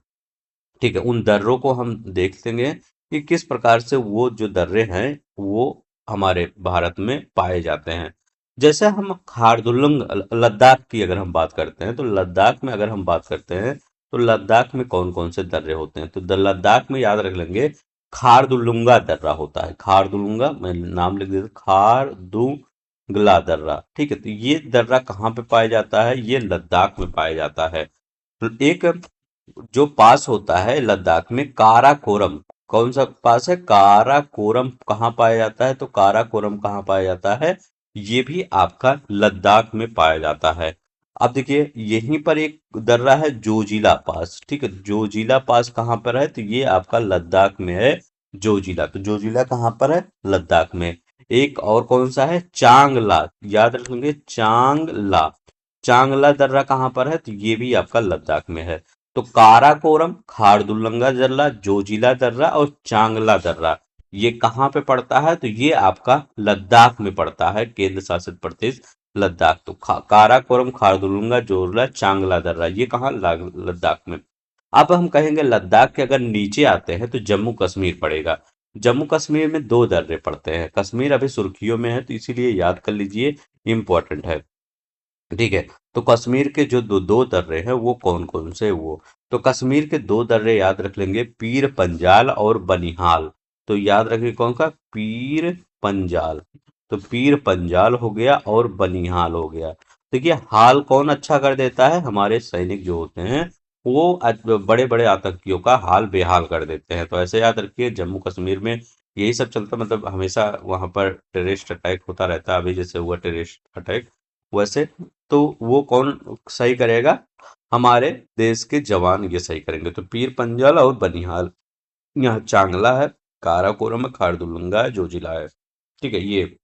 ठीक है। उन दर्रों को हम देख लेंगे कि किस प्रकार से वो जो दर्रे हैं वो हमारे भारत में पाए जाते हैं। जैसे हम खारदुल्लंग लद्दाख की अगर हम बात करते हैं, तो लद्दाख में अगर हम बात करते हैं तो लद्दाख में कौन कौन से दर्रे होते हैं, तो लद्दाख में याद रख लेंगे खारदुल्लुंगा दर्रा होता है। खारदुल्लुंगा, मैं नाम लिख देता, खारदुंगला दर्रा, ठीक है। तो ये दर्रा कहाँ पे पाया जाता है, ये लद्दाख में पाया जाता है। तो एक जो पास होता है लद्दाख में काराकोरम, कौन सा पास है, काराकोरम, कहाँ पाया जाता है, तो काराकोरम कहाँ पाया जाता है, ये भी आपका लद्दाख में पाया जाता है। अब देखिए यहीं पर एक दर्रा है जोजिला पास, ठीक है। जोजिला पास कहाँ पर है, तो ये आपका लद्दाख में है। जोजिला, तो जोजिला कहाँ पर है, लद्दाख में। एक और कौन सा है, चांगला, याद रखेंगे चांगला। चांगला दर्रा कहाँ पर है, तो ये भी आपका लद्दाख में है। तो काराकोरम, खारदुल्लंगा दर्रा, जोजिला दर्रा और चांगला दर्रा, ये कहाँ पे पड़ता है, तो ये आपका लद्दाख में पड़ता है, केंद्र शासित प्रदेश लद्दाख। तो काराकोरम, खारदुल्लंगा, जोजिला, चांगला दर्रा, ये कहाँ, लद्दाख में। अब हम कहेंगे लद्दाख के अगर नीचे आते हैं तो जम्मू कश्मीर पड़ेगा। जम्मू कश्मीर में दो दर्रे पड़ते हैं, कश्मीर अभी सुर्खियों में है तो इसीलिए याद कर लीजिए, इंपॉर्टेंट है, ठीक है। तो कश्मीर के जो दो दो दर्रे हैं वो कौन कौन से, वो तो कश्मीर के दो दर्रे याद रख लेंगे, पीर पंजाल और बनिहाल। तो याद रखिए कौन सा, पीर पंजाल। तो पीर पंजाल हो गया और बनिहाल हो गया। देखिए हाल कौन अच्छा कर देता है, हमारे सैनिक जो होते हैं वो बड़े बड़े आतंकियों का हाल बेहाल कर देते हैं। तो ऐसे याद रखिए जम्मू कश्मीर में यही सब चलता, मतलब हमेशा वहां पर टेररिस्ट अटैक होता रहता है। अभी जैसे हुआ टेररिस्ट अटैक, वैसे तो वो कौन सही करेगा, हमारे देश के जवान ये सही करेंगे। तो पीर पंजाल और बनिहाल, यहाँ चांगला है, काराकोरम है, खारदुल्लंगा है, जोजिला है, ठीक है ये।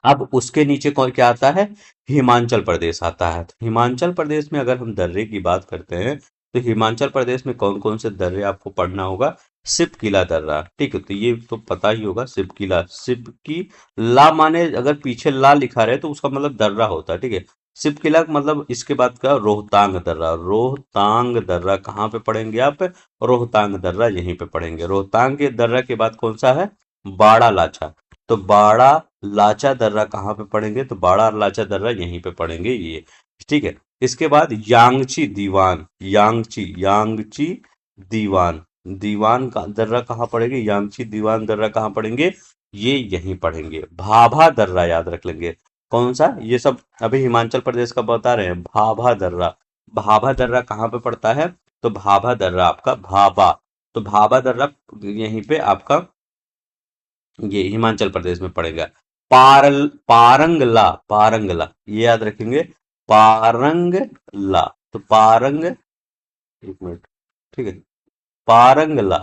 अब उसके नीचे कौन क्या आता है, हिमाचल प्रदेश आता है। तो हिमाचल प्रदेश में अगर हम दर्रे की बात करते हैं, तो हिमाचल प्रदेश में कौन कौन से दर्रे आपको पढ़ना होगा, सिप किला दर्रा, ठीक है। तो ये तो पता ही होगा, सिप किला, सिप की ला माने अगर पीछे ला लिखा रहे तो उसका मतलब दर्रा होता है, ठीक है। सिप किला का मतलब, इसके बाद का रोहतांग दर्रा, रोहतांग दर्रा कहाँ पे पढ़ेंगे आप, रोहतांग दर्रा यहीं पे पढ़ेंगे। रोहतांग के दर्रा के बाद कौन सा है, बाड़ा लाचा। तो बाड़ा लाचा दर्रा कहाँ पे पढ़ेंगे, तो बाड़ा और लाचा दर्रा यहीं पे पढ़ेंगे ये, ठीक है। इसके बाद यांगची दीवान, यांगची, यांगची दीवान, दीवान का दर्रा कहाँ पढ़ेंगे, यांगची दीवान दर्रा कहाँ पढ़ेंगे, ये यहीं पढ़ेंगे। भाभा दर्रा याद रख लेंगे, कौन सा, ये सब अभी हिमाचल प्रदेश का बता रहे हैं, भाभा दर्रा। भाभा दर्रा कहाँ पे पड़ता है, तो भाभा दर्रा आपका भाभा, तो भाभा दर्रा यहीं पे आपका ये हिमाचल प्रदेश में पड़ेगा। पारंगला, पारंगला ये याद रखेंगे, पारंगला। तो पारंग, एक मिनट, ठीक है, पारंगला।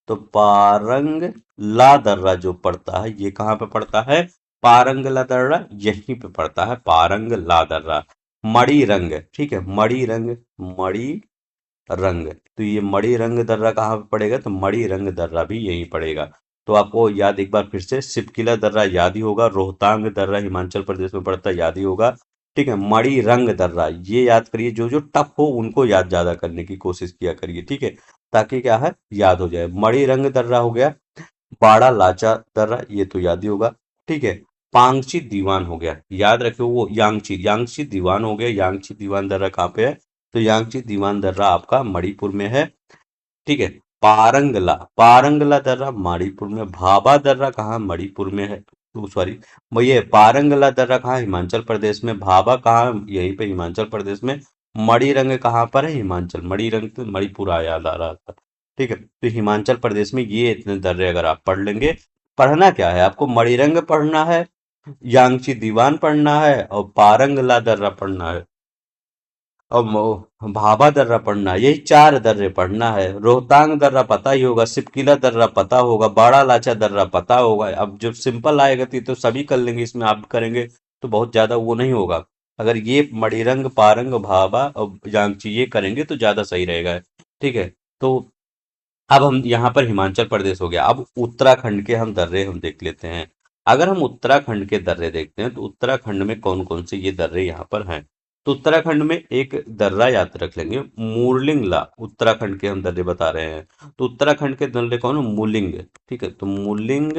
तो पारंगला दर्रा जो पड़ता है ये कहाँ पे पड़ता है, पारंगला दर्रा यहीं पे पड़ता है, पारंगला दर्रा। मणि रंग, ठीक है, मणि रंग, मणि रंग, तो ये मणि रंग दर्रा कहाँ पे पड़ेगा, तो मणि रंग दर्रा भी यहीं पड़ेगा। तो आपको याद एक बार फिर से, सिपकिला दर्रा याद ही होगा, रोहतांग दर्रा हिमाचल प्रदेश में पड़ता है, याद ही होगा। ठीक है, मणि रंग दर्रा ये याद करिए, जो जो टफ हो उनको याद ज्यादा करने की कोशिश किया करिए, ठीक है, ताकि क्या है याद हो जाए। मणि रंग दर्रा हो गया, बाड़ा लाचा दर्रा ये तो याद ही होगा, ठीक है। पांगची दीवान हो गया, याद रखियो वो यांगची यांगची दीवान हो गया, यांगची दीवान दर्रा कहाँ पे है, तो यांगची दीवान दर्रा आपका मणिपुर में है, ठीक है। पारंगला पारंगला दर्रा मणिपुर में, भाभा दर्रा कहाँ मणिपुर में है, तो सॉरी, ये पारंगला दर्रा कहाँ हिमाचल प्रदेश में, भाभा कहाँ यहीं पे हिमाचल प्रदेश में, मणिरंग कहाँ पर है हिमाचल, मणिरंग तो मणिपुर याद आ रहा था, ठीक है। तो हिमाचल प्रदेश में ये इतने दर्रे अगर आप पढ़ लेंगे, पढ़ना क्या है आपको, मणिरंग पढ़ना है, यांगची दीवान पढ़ना है, और पारंगला दर्रा पढ़ना है, और भाभा दर्रा पढ़ना है, यही चार दर्रे पढ़ना है। रोहतांग दर्रा पता ही होगा, सिपकिला दर्रा पता होगा, बाड़ा लाचा दर्रा पता होगा। अब जब सिंपल आएगा तो सभी कर लेंगे, इसमें आप करेंगे तो बहुत ज्यादा वो नहीं होगा। अगर ये मणिरंग पारंग भाभा और यांगची ये करेंगे तो ज्यादा सही रहेगा, ठीक है। तो अब हम यहाँ पर हिमाचल प्रदेश हो गया, अब उत्तराखंड के हम दर्रे हम देख लेते हैं। अगर हम उत्तराखंड के दर्रे देखते हैं तो उत्तराखंड में कौन कौन से ये दर्रे यहाँ पर हैं, तो उत्तराखंड में एक दर्रा याद रख लेंगे, मूलिंगला, उत्तराखंड के हम दर्रे बता रहे हैं, तो उत्तराखंड के दर्रे कौन है, मूलिंग, ठीक है। तो मूलिंग,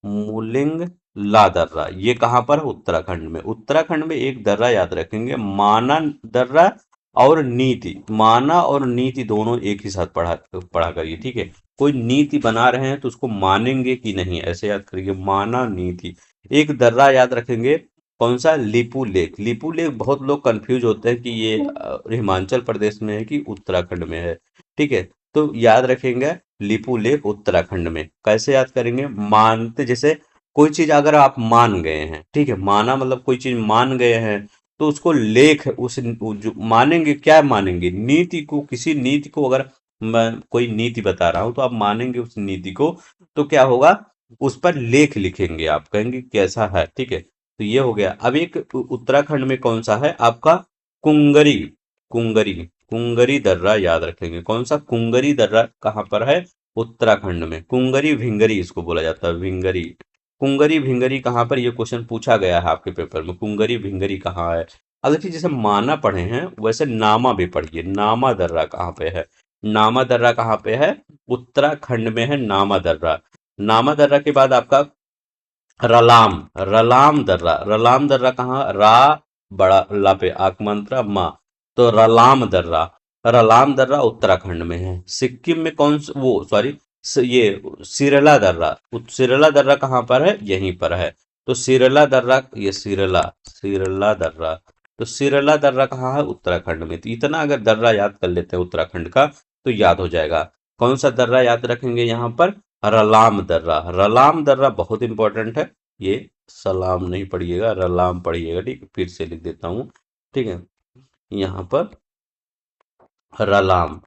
मूलिंग ला दर्रा ये कहाँ पर है, उत्तराखंड में। उत्तराखंड में एक दर्रा याद रखेंगे, माना दर्रा और नीति, माना और नीति दोनों एक ही साथ पढ़ा पढ़ा करिए, ठीक है। कोई नीति बना रहे हैं तो उसको मानेंगे कि नहीं, ऐसे याद करिए, माना नीति। एक दर्रा याद रखेंगे, कौन सा, लिपू लेक, लिपू लेक बहुत लोग कंफ्यूज होते हैं कि ये हिमाचल प्रदेश में है कि उत्तराखंड में है, ठीक है। तो याद रखेंगे लिपू लेक उत्तराखंड में। कैसे याद करेंगे, मानते, जैसे कोई चीज अगर आप मान गए हैं, ठीक है, माना मतलब कोई चीज मान गए हैं, तो उसको लेख उस जो मानेंगे, क्या मानेंगे, नीति को, किसी नीति को अगर मैं कोई नीति बता रहा हूं तो आप मानेंगे उस नीति को, तो क्या होगा, उस पर लेख लिखेंगे, आप कहेंगे कैसा है, ठीक है। तो ये हो गया। अब एक उत्तराखंड में कौन सा है आपका, कुंगरी, कुंगरी, कुंगरी दर्रा याद रखेंगे, कौन सा, कुंगरी दर्रा कहाँ पर है, उत्तराखंड में। कुंगरी भिंगरी इसको बोला जाता है, भिंगरी, कुंगरी भिंगरी कहाँ पर, ये क्वेश्चन पूछा गया है आपके पेपर में, कुंगरी भिंगरी कहाँ है। अब देखिए, जैसे माना पढ़े हैं वैसे नामा भी पढ़िए, नामा दर्रा कहाँ पे है, नामा दर्रा कहाँ पे है, उत्तराखंड में है नामा दर्रा। नामा दर्रा के बाद आपका रलाम, रलाम दर्रा, रलाम दर्रा कहाँ, रा बड़ा ला पे आकमंत्रा माँ, तो रलाम दर्रा, रलाम दर्रा उत्तराखंड में है। सिक्किम में कौन वो सॉरी, ये सिरला दर्रा, सिरला दर्रा कहाँ पर है, यहीं पर है। तो सिरला दर्रा, ये सिरला, सिरला दर्रा, तो सिरला दर्रा कहाँ है, उत्तराखंड में। तो इतना अगर दर्रा याद कर लेते हैं उत्तराखंड का तो याद हो जाएगा। कौन सा दर्रा याद रखेंगे यहाँ पर, रलाम दर्रा, रलाम दर्रा बहुत इंपॉर्टेंट है, ये सलाम नहीं पढ़िएगा, रलाम पढ़िएगा, ठीक है, फिर से लिख देता हूँ, ठीक है। यहाँ पर रलाम,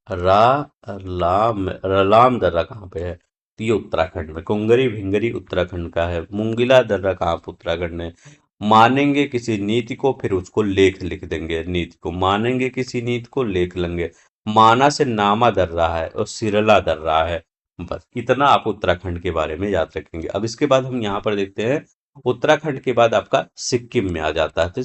लाम, रलाम दर्रा कहाँ पे है, तो ये उत्तराखंड में। कुंगरी भिंगरी उत्तराखंड का है। मुंगिला दर्रा कहाँ पे, उत्तराखंड में। मानेंगे किसी नीति को फिर उसको लेख लिख देंगे, नीति को मानेंगे, किसी नीति को लेख लेंगे। माना से नामा दर्रा है और सिरला दर्रा है। बस इतना आप उत्तराखंड के बारे में याद रखेंगे। अब इसके बाद हम यहाँ पर देखते हैं, उत्तराखंड के बाद आपका सिक्किम में आ जाता है, तो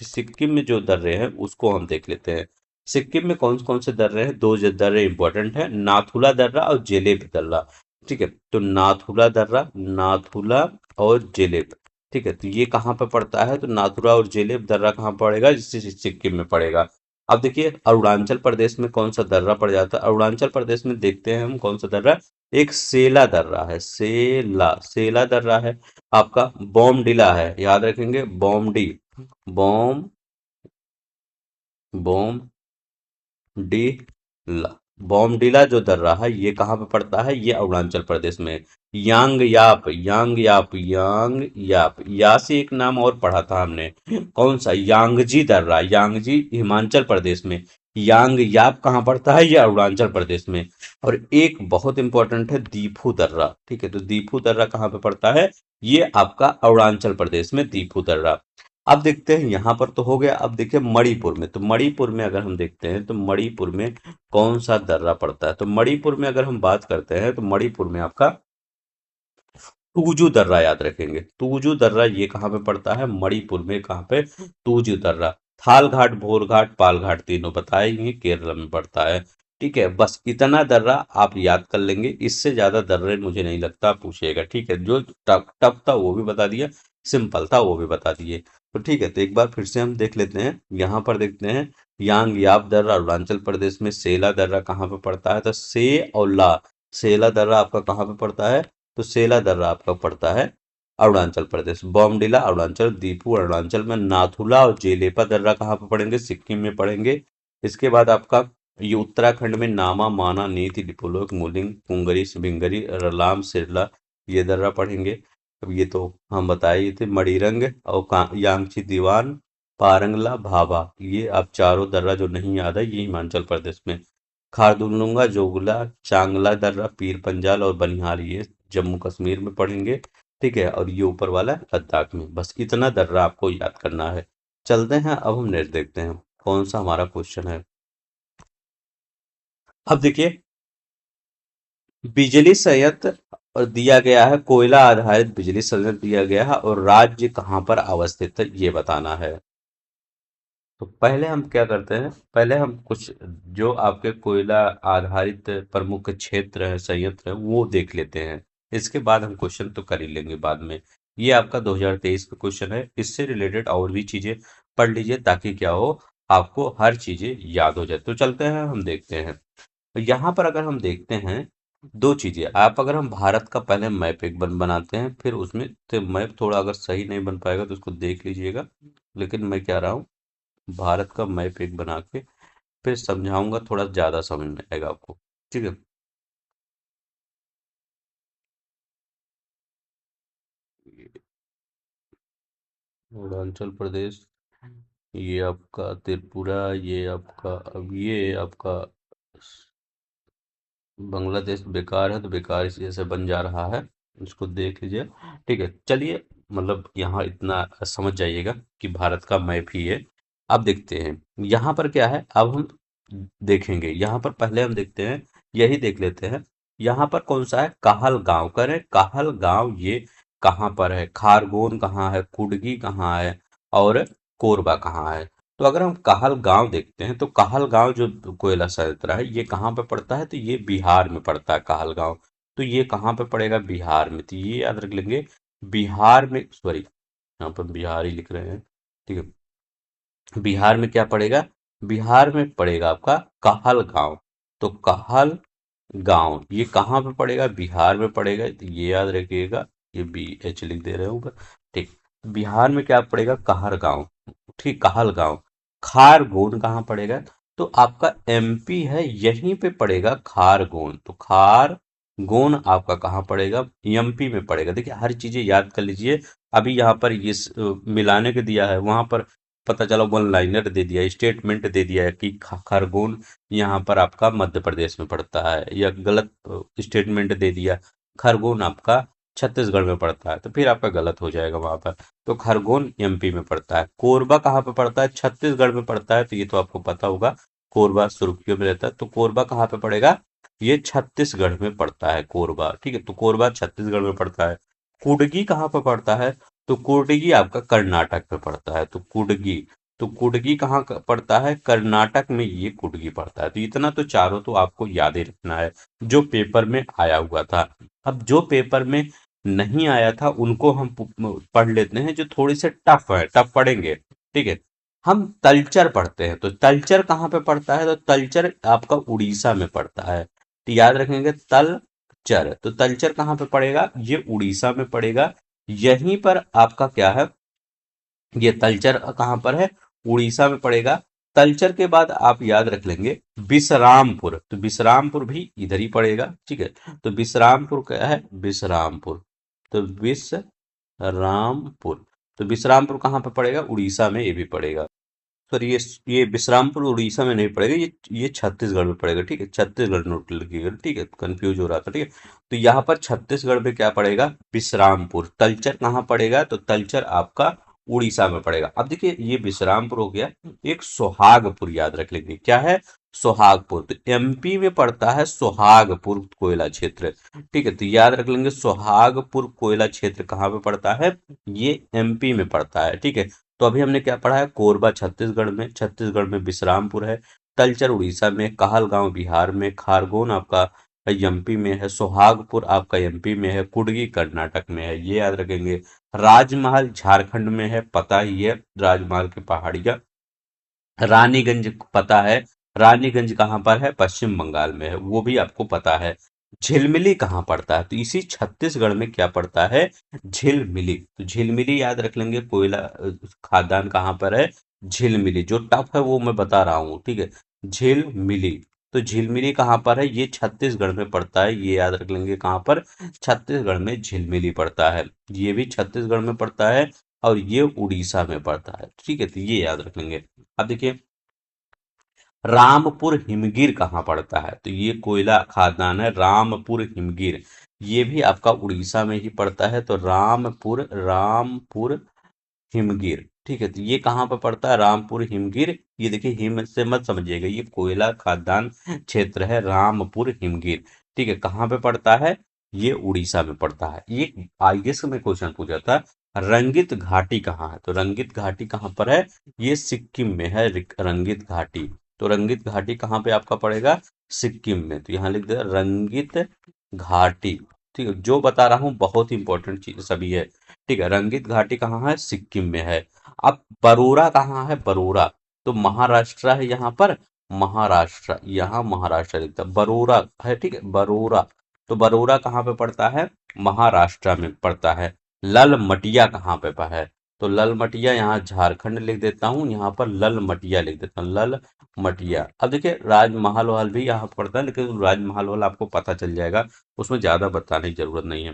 सिक्किम में जो दर्रे हैं उसको हम देख लेते हैं। सिक्किम में कौन कौन से दर्रे हैं, दो दर्रे इंपॉर्टेंट है, नाथुला दर्रा और जेलेब दर्रा, ठीक है। तो नाथुला दर्रा, नाथुला और जेलेब, ठीक है, तो ये कहाँ पे पड़ता है, तो नाथुला और जेलेब दर्रा कहाँ पड़ेगा, जिससे सिक्किम में पड़ेगा। अब देखिए अरुणाचल प्रदेश में कौन सा दर्रा पड़ जाता है, अरुणाचल प्रदेश में देखते हैं हम कौन सा दर्रा, एक सेला दर्रा है, सेला, सेला दर्रा है। आपका बॉमडिला है, याद रखेंगे, बॉमडी, बॉम, बॉम डीला, बॉमडिला जो दर्रा है ये कहाँ पे पड़ता है, ये अरुणाचल प्रदेश में। यांग याप, यांग याप, यांग याप, या से एक नाम और पढ़ा था हमने, कौन सा, यांगजी दर्रा, यांगजी हिमाचल प्रदेश में। यांग याप कहाँ पड़ता है, ये अरुणाचल प्रदेश में। और एक बहुत इंपॉर्टेंट है दीफू दर्रा, ठीक है, तो दीफू दर्रा कहाँ पे पड़ता है, ये आपका अरुणाचल प्रदेश में, दीफू दर्रा। अब देखते हैं यहाँ पर तो हो गया। अब देखिए मणिपुर में, तो मणिपुर में अगर हम देखते हैं तो मणिपुर में कौन सा दर्रा पड़ता है, तो मणिपुर में अगर हम बात करते हैं तो मणिपुर में आपका टूजू दर्रा याद रखेंगे। टूजू दर्रा ये कहाँ पे पड़ता है, मणिपुर में। कहाँ पे, टूजू दर्रा। थाल घाट, भोर घाट, पाल घाट तीनों बताएंगे, केरला में पड़ता है। ठीक है, बस इतना दर्रा आप याद कर लेंगे, इससे ज्यादा दर्रे मुझे नहीं लगता पूछिएगा। ठीक है, जो टफ टफ था वो भी बता दिया, सिंपल था वो भी बता दिए। तो ठीक है, तो एक बार फिर से हम देख लेते हैं। यहाँ पर देखते हैं यांग याप दर्रा अरुणाचल प्रदेश में। सेला दर्रा कहाँ पे पड़ता है, तो से और ला, सेला दर्रा आपका कहाँ पे पड़ता है, तो सेला दर्रा आपका पड़ता है अरुणाचल प्रदेश। बॉमडिला अरुणाचल, दीपू अरुणाचल में। नाथुला और जेलेपा दर्रा कहाँ पे पड़ेंगे, सिक्किम में पड़ेंगे। इसके बाद आपका ये उत्तराखंड में नामा, माना, नीति, लिपुलेख, मुलिंग, पुंगरी, बिंगरी, रतलाम, सिरला, ये दर्रा पढ़ेंगे। अब ये तो हम बताए ही थे। मणिरंग और यांगची दीवान, पारंगला, भाभा, ये आप चारों दर्रा जो नहीं याद है ये हिमाचल प्रदेश में। खारदुंगा, जोगला, चांगला दर्रा, पीर पंजाल और बनिहाल, ये जम्मू कश्मीर में पढ़ेंगे। ठीक है, और ये ऊपर वाला लद्दाख में। बस इतना दर्रा आपको याद करना है। चलते हैं, अब हम नेक्स्ट देखते हैं कौन सा हमारा क्वेश्चन है। अब देखिए, बिजली संयंत्र और दिया गया है, कोयला आधारित बिजली संयंत्र दिया गया है, और राज्य कहाँ पर अवस्थित है ये बताना है। तो पहले हम क्या करते हैं, पहले हम कुछ जो आपके कोयला आधारित प्रमुख क्षेत्र है, संयंत्र है, वो देख लेते हैं। इसके बाद हम क्वेश्चन तो कर ही लेंगे बाद में। ये आपका 2023 का क्वेश्चन है, इससे रिलेटेड और भी चीजें पढ़ लीजिए ताकि क्या हो, आपको हर चीजें याद हो जाए। तो चलते हैं, हम देखते हैं। तो यहाँ पर अगर हम देखते हैं दो चीजें, आप अगर हम भारत का पहले मैप एक बनाते हैं, फिर उसमें तो मैप थोड़ा अगर सही नहीं बन पाएगा तो उसको देख लीजिएगा। लेकिन मैं क्या रहा हूँ, भारत का मैप एक बना के फिर समझाऊंगा, थोड़ा ज्यादा समझ में आएगा आपको। ठीक है, अरुणाचल प्रदेश, ये आपका त्रिपुरा, ये आपका, अब ये आपका बांग्लादेश बेकार है तो बेकार इसी जैसे बन जा रहा है, इसको देख लीजिए। ठीक है, चलिए, मतलब यहाँ इतना समझ जाइएगा कि भारत का मैप ही है। अब देखते हैं यहाँ पर क्या है, अब हम देखेंगे। यहाँ पर पहले हम देखते हैं, यही देख लेते हैं। यहाँ पर कौन सा है, काहल गांव करें, काहल गांव ये कहाँ पर है, खारगोन कहाँ है, कुडगी कहाँ है, और कोरबा कहाँ है। तो अगर हम काहल गांव देखते हैं तो काहल गांव जो कोयला संयंत्र है ये कहाँ पे पड़ता है, तो ये बिहार में पड़ता है काहल गांव। तो ये कहाँ पे पड़ेगा, बिहार में। तो ये याद रख लेंगे, बिहार में, सॉरी यहाँ पर बिहार ही लिख रहे हैं। ठीक है, बिहार में क्या पड़ेगा, बिहार में पड़ेगा आपका कहल गांव। तो कहल गांव ये कहाँ पे पड़ेगा, बिहार में पड़ेगा, तो ये याद रखिएगा। ये बी एच लिख दे रहे हैं ऊपर। ठीक, बिहार में क्या पड़ेगा, कहर गांव। ठीक, कहल गांव। खारगोन कहाँ पड़ेगा, तो आपका एमपी है, यहीं पे पड़ेगा खारगोन। तो खारगोन आपका कहाँ पड़ेगा, एमपी में पड़ेगा। देखिए हर चीजें याद कर लीजिए। अभी यहाँ पर ये मिलाने के दिया है, वहां पर पता चला वन लाइनर दे दिया, स्टेटमेंट दे दिया है कि खरगोन यहाँ पर आपका मध्य प्रदेश में पड़ता है, या गलत स्टेटमेंट दे दिया खरगोन आपका छत्तीसगढ़ में पड़ता है, तो फिर आपका गलत हो जाएगा वहां पर। तो खरगोन एमपी में पड़ता है। कोरबा कहाँ पे पड़ता है, छत्तीसगढ़ में पड़ता है, तो ये तो आपको पता होगा, कोरबा सुर्खियों में रहता है। तो कोरबा कहाँ पे पड़ेगा, ये छत्तीसगढ़ में पड़ता है कोरबा। ठीक है, तो कोरबा छत्तीसगढ़ में पड़ता है। कुडगी कहाँ पे पड़ता है, तो कुडगी आपका कर्नाटक में पड़ता है। तो कुडगी, तो कुडगी कहाँ पड़ता है, कर्नाटक में ये कुडगी पड़ता है। तो इतना तो चारों तो आपको याद ही रखना है जो पेपर में आया हुआ था। अब जो पेपर में नहीं आया था उनको हम पढ़ लेते हैं, जो थोड़ी से टफ है, टफ पढ़ेंगे। ठीक है, हम तलचर पढ़ते हैं। तो तलचर कहाँ पे पड़ता है, तो तलचर आपका उड़ीसा में पड़ता है। तो याद रखेंगे तलचर, तो तलचर कहाँ पे पड़ेगा, ये उड़ीसा में पड़ेगा। यहीं पर आपका क्या है, ये तलचर कहाँ पर है, उड़ीसा में पड़ेगा। तलचर के बाद आप याद रख लेंगे विश्रामपुर, तो विश्रामपुर भी इधर ही पड़ेगा। ठीक है, तो विश्रामपुर क्या है, विश्रामपुर, तो विश्रामपुर, तो विश्रामपुर कहाँ पे पड़ेगा, उड़ीसा में ये भी पड़ेगा। सर ये विश्रामपुर उड़ीसा में नहीं पड़ेगा, ये छत्तीसगढ़ में पड़ेगा। ठीक है, छत्तीसगढ़ नोट लिखिएगा। ठीक है, कंफ्यूज हो रहा था। ठीक है, तो यहाँ पर छत्तीसगढ़ में क्या पड़ेगा, विश्रामपुर। तलचर कहाँ पड़ेगा, तो तलचर आपका उड़ीसा में पड़ेगा। अब देखिए ये विश्रामपुर हो गया। एक सोहागपुर याद रख लेंगे, क्या है? सोहागपुर। तो एमपी में पड़ता है सोहागपुर कोयला क्षेत्र। ठीक है, तो याद रख लेंगे सोहागपुर कोयला क्षेत्र कहाँ पे पड़ता है? ये एमपी में पड़ता है। ठीक है, तो अभी हमने क्या पढ़ा है? कोरबा छत्तीसगढ़ में, छत्तीसगढ़ में विश्रामपुर है, तलचर उड़ीसा में, कहलगांव बिहार में, खारगोन आपका एमपी में है, सोहागपुर आपका एमपी में है, कुडगी कर्नाटक में है, ये याद रखेंगे। राजमहल झारखंड में है, पता ही है राजमहल की पहाड़ियां। रानीगंज पता है, रानीगंज कहाँ पर है? पश्चिम बंगाल में है, वो भी आपको पता है। झिलमिली कहाँ पड़ता है? तो इसी छत्तीसगढ़ में क्या पड़ता है? झिलमिली। तो झिलमिली याद रख लेंगे, कोयला खादान कहाँ पर है? झिलमिली। जो टफ है वो मैं बता रहा हूँ, ठीक है। झिलमिली। तो झिलमिली कहाँ पर है? ये छत्तीसगढ़ में पड़ता है, ये याद रख लेंगे कहाँ पर? छत्तीसगढ़ में झिलमिली पड़ता है। ये भी छत्तीसगढ़ में पड़ता है और ये उड़ीसा में पड़ता है। ठीक है, तो ये याद रख लेंगे। अब देखिए रामपुर हिमगीर कहाँ पड़ता है? तो ये कोयला खदान है रामपुर हिमगीर। ये भी आपका उड़ीसा में ही पड़ता है। तो रामपुर, रामपुर हिमगीर। ठीक है, तो ये कहाँ पे पड़ता है? रामपुर हिमगीर। ये देखिए हिम से मत समझिएगा, ये कोयला खदान क्षेत्र है रामपुर हिमगीर। ठीक है, कहाँ पे पड़ता है? ये उड़ीसा में पड़ता है। ये आईएएस में क्वेश्चन पूछा था। रंगित घाटी कहाँ है? तो रंगित घाटी कहाँ पर है? ये सिक्किम में है रंगित घाटी। तो रंगित घाटी कहाँ पे आपका पड़ेगा? सिक्किम में। तो यहाँ लिख दे रंगित घाटी। ठीक है, जो बता रहा हूँ बहुत ही इंपॉर्टेंट चीज सभी है। ठीक है, रंगित घाटी कहाँ है? सिक्किम में है। अब बरोरा कहाँ है? बरोरा तो महाराष्ट्र है यहाँ पर। महाराष्ट्र, यहाँ महाराष्ट्र लिखता है, बरोरा है। ठीक है, बरोरा। तो बरोरा कहाँ पे पड़ता है? महाराष्ट्र में पड़ता है। ललमटिया कहाँ पे है? तो ललमटिया यहाँ झारखंड लिख देता हूँ, यहाँ पर ललमटिया लिख देता हूँ, ललमटिया। अब देखिए राजमहल वाल भी यहाँ पड़ता है, लेकिन राजमहल वाल आपको पता चल जाएगा, उसमें ज्यादा बताने की जरूरत नहीं है।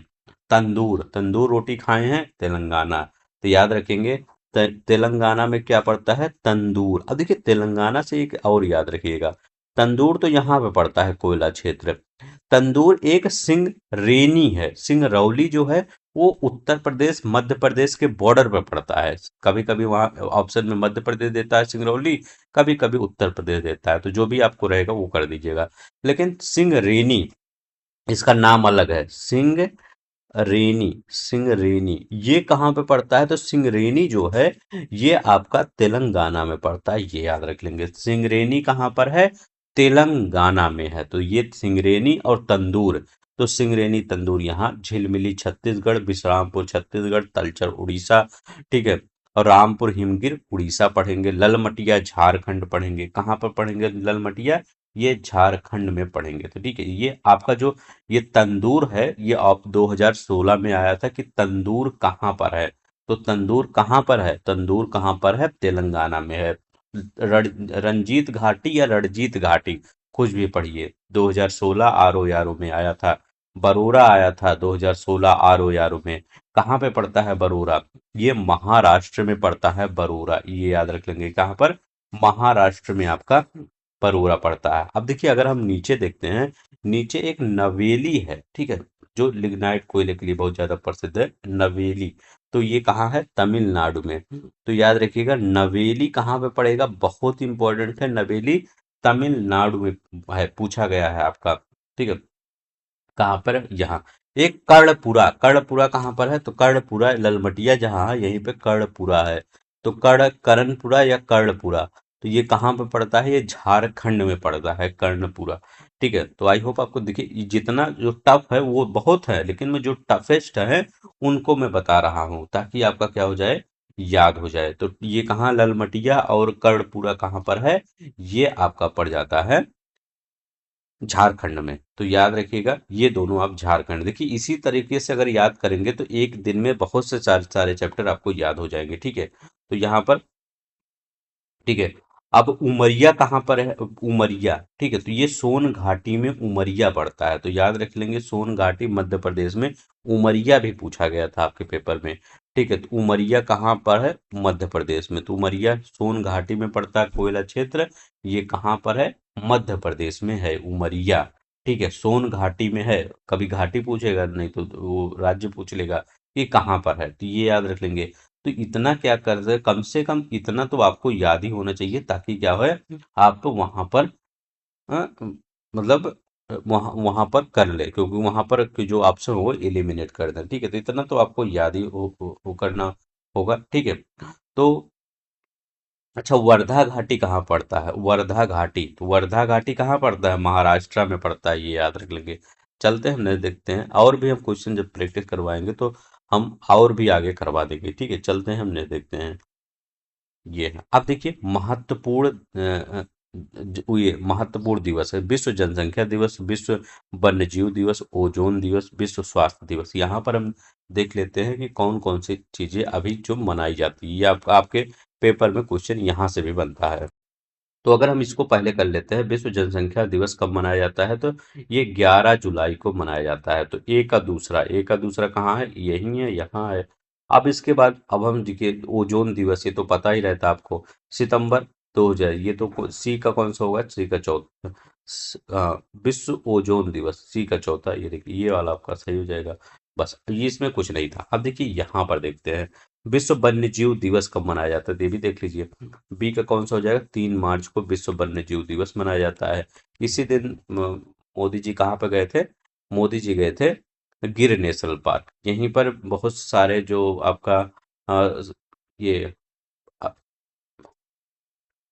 तंदूर, तंदूर रोटी खाए हैं? तेलंगाना। तो याद रखेंगे तेलंगाना में क्या पड़ता है? तंदूर। अब देखिए तेलंगाना से एक और याद रखिएगा, तंदूर तो यहाँ पे पड़ता है कोयला क्षेत्र। तंदूर एक सिंगरेनी है। सिंगरौली जो है वो उत्तर प्रदेश मध्य प्रदेश के बॉर्डर पर पड़ता है। कभी कभी वहाँ ऑप्शन में मध्य प्रदेश देता है सिंगरौली, कभी कभी उत्तर प्रदेश देता है, तो जो भी आपको रहेगा वो कर दीजिएगा। लेकिन सिंगरेनी इसका नाम अलग है, सिंगरेनी। सिंगरेनी ये कहाँ पे पड़ता है? तो सिंगरेनी जो है ये आपका तेलंगाना में पड़ता है, ये याद रख लेंगे। सिंगरेनी कहाँ पर है? तेलंगाना में है। तो ये सिंगरेनी और तंदूर, तो सिंगरेनी तंदूर यहाँ झिलमिली छत्तीसगढ़, विश्रामपुर छत्तीसगढ़, तलचर उड़ीसा। ठीक है, और रामपुर हिमगिर उड़ीसा पढ़ेंगे। ललमटिया झारखंड पढ़ेंगे। कहाँ पर पढ़ेंगे ललमटिया? ये झारखंड में पढ़ेंगे। तो ठीक है, ये आपका जो ये तंदूर है ये आप 2016 में आया था कि तंदूर कहाँ पर है। तो तंदूर कहाँ पर है? तंदूर कहाँ पर है? तेलंगाना में है। रंजीत घाटी या रणजीत घाटी, कुछ भी पढ़िए। 2016 आर ओ यारो में आया था। बरोरा आया था 2016 आर ओ यारो में। कहाँ पे पड़ता है बरोरा? ये महाराष्ट्र में पड़ता है बरोरा, ये याद रख लेंगे। कहाँ पर? महाराष्ट्र में आपका बरोरा पड़ता है। अब देखिए अगर हम नीचे देखते हैं, नीचे एक नवेली है, ठीक है, जो लिग्नाइट कोयले के लिए बहुत ज्यादा प्रसिद्ध है, नवेली। तो ये कहाँ है? तमिलनाडु में। तो याद रखिएगा नवेली कहाँ पे पड़ेगा, बहुत इंपॉर्टेंट है नवेली, तमिलनाडु में है, पूछा गया है आपका। ठीक है, कहाँ पर है? यहाँ। एक कर्णपुरा, कर्णपुरा कहाँ पर है? तो कर्णपुरा ललमटिया जहाँ है यहीं पे कर्णपुरा है। तो कर्णपुरा या कर्णपुरा, तो ये कहाँ पे पड़ता है? ये झारखंड में पड़ता है कर्णपुरा। ठीक है, तो आई होप आपको देखिए ये जितना जो टफ है वो बहुत है, लेकिन मैं जो टफेस्ट है उनको मैं बता रहा हूँ ताकि आपका क्या हो जाए, याद हो जाए। तो ये कहाँ ललमटिया और कर्णपुरा कहाँ पर है? ये आपका पड़ जाता है झारखंड में। तो याद रखिएगा ये दोनों आप झारखंड, देखिए इसी तरीके से अगर याद करेंगे तो एक दिन में बहुत से सारे सारे चैप्टर आपको याद हो जाएंगे। ठीक है, तो यहाँ पर ठीक है। अब उमरिया कहाँ पर है? उमरिया, ठीक है, तो ये सोन घाटी में उमरिया पड़ता है। तो याद रख लेंगे सोन घाटी मध्य प्रदेश में। उमरिया भी पूछा गया था आपके पेपर में। ठीक है, तो उमरिया कहाँ पर है? मध्य प्रदेश में। तो उमरिया सोन घाटी में पड़ता है कोयला क्षेत्र। ये कहाँ पर है? मध्य प्रदेश में है उमरिया। ठीक है, सोन घाटी में है। कभी घाटी पूछेगा नहीं तो वो राज्य पूछ लेगा कि कहाँ पर है, तो ये याद रख लेंगे। तो इतना क्या कर दे, कम से कम इतना तो आपको याद ही होना चाहिए, ताकि क्या हो, आप तो वहां पर मतलब वहां वहां पर कर ले, क्योंकि वहां पर जो ऑप्शन हो वो एलिमिनेट कर दें। ठीक है, तो इतना तो आपको याद ही हो करना होगा। ठीक है, तो अच्छा, वर्धा घाटी कहाँ पड़ता है? वर्धा घाटी, तो वर्धा घाटी कहाँ पड़ता है? महाराष्ट्र में पड़ता है, ये याद रख लेंगे। चलते हैं हमने देखते हैं, और भी हम क्वेश्चन जब प्रैक्टिस करवाएंगे तो हम और भी आगे करवा देंगे। ठीक है, चलते हैं हमने देखते हैं। ये है, अब देखिए महत्वपूर्ण ये महत्वपूर्ण दिवस है, विश्व जनसंख्या दिवस, विश्व वन्यजीव दिवस, ओजोन दिवस, विश्व स्वास्थ्य दिवस। यहाँ पर हम देख लेते हैं कि कौन कौन सी चीजें अभी जो मनाई जाती है। ये आपके पेपर में क्वेश्चन यहाँ से भी बनता है। तो अगर हम इसको पहले कर लेते हैं, विश्व जनसंख्या दिवस कब मनाया जाता है? तो ये 11 जुलाई को मनाया जाता है। तो ए का दूसरा कहाँ है? यही है, यहाँ है। अब इसके बाद अब हम देखिए ओजोन दिवस, ये तो पता ही रहता है आपको, सितंबर 2000। ये तो सी का कौन सा होगा? सी का चौथा। विश्व ओजोन दिवस, सी का चौथा। ये देखिए, ये वाला आपका सही हो जाएगा। बस ये इसमें कुछ नहीं था। अब देखिए यहाँ पर देखते हैं, विश्व वन्यजीव दिवस कब मनाया जाता है? ये भी देख लीजिए। बी का कौन सा हो जाएगा? 3 मार्च को विश्व वन्यजीव दिवस मनाया जाता है। इसी दिन मोदी जी कहाँ पे गए थे? मोदी जी गए थे गिर नेशनल पार्क। यहीं पर बहुत सारे जो आपका ये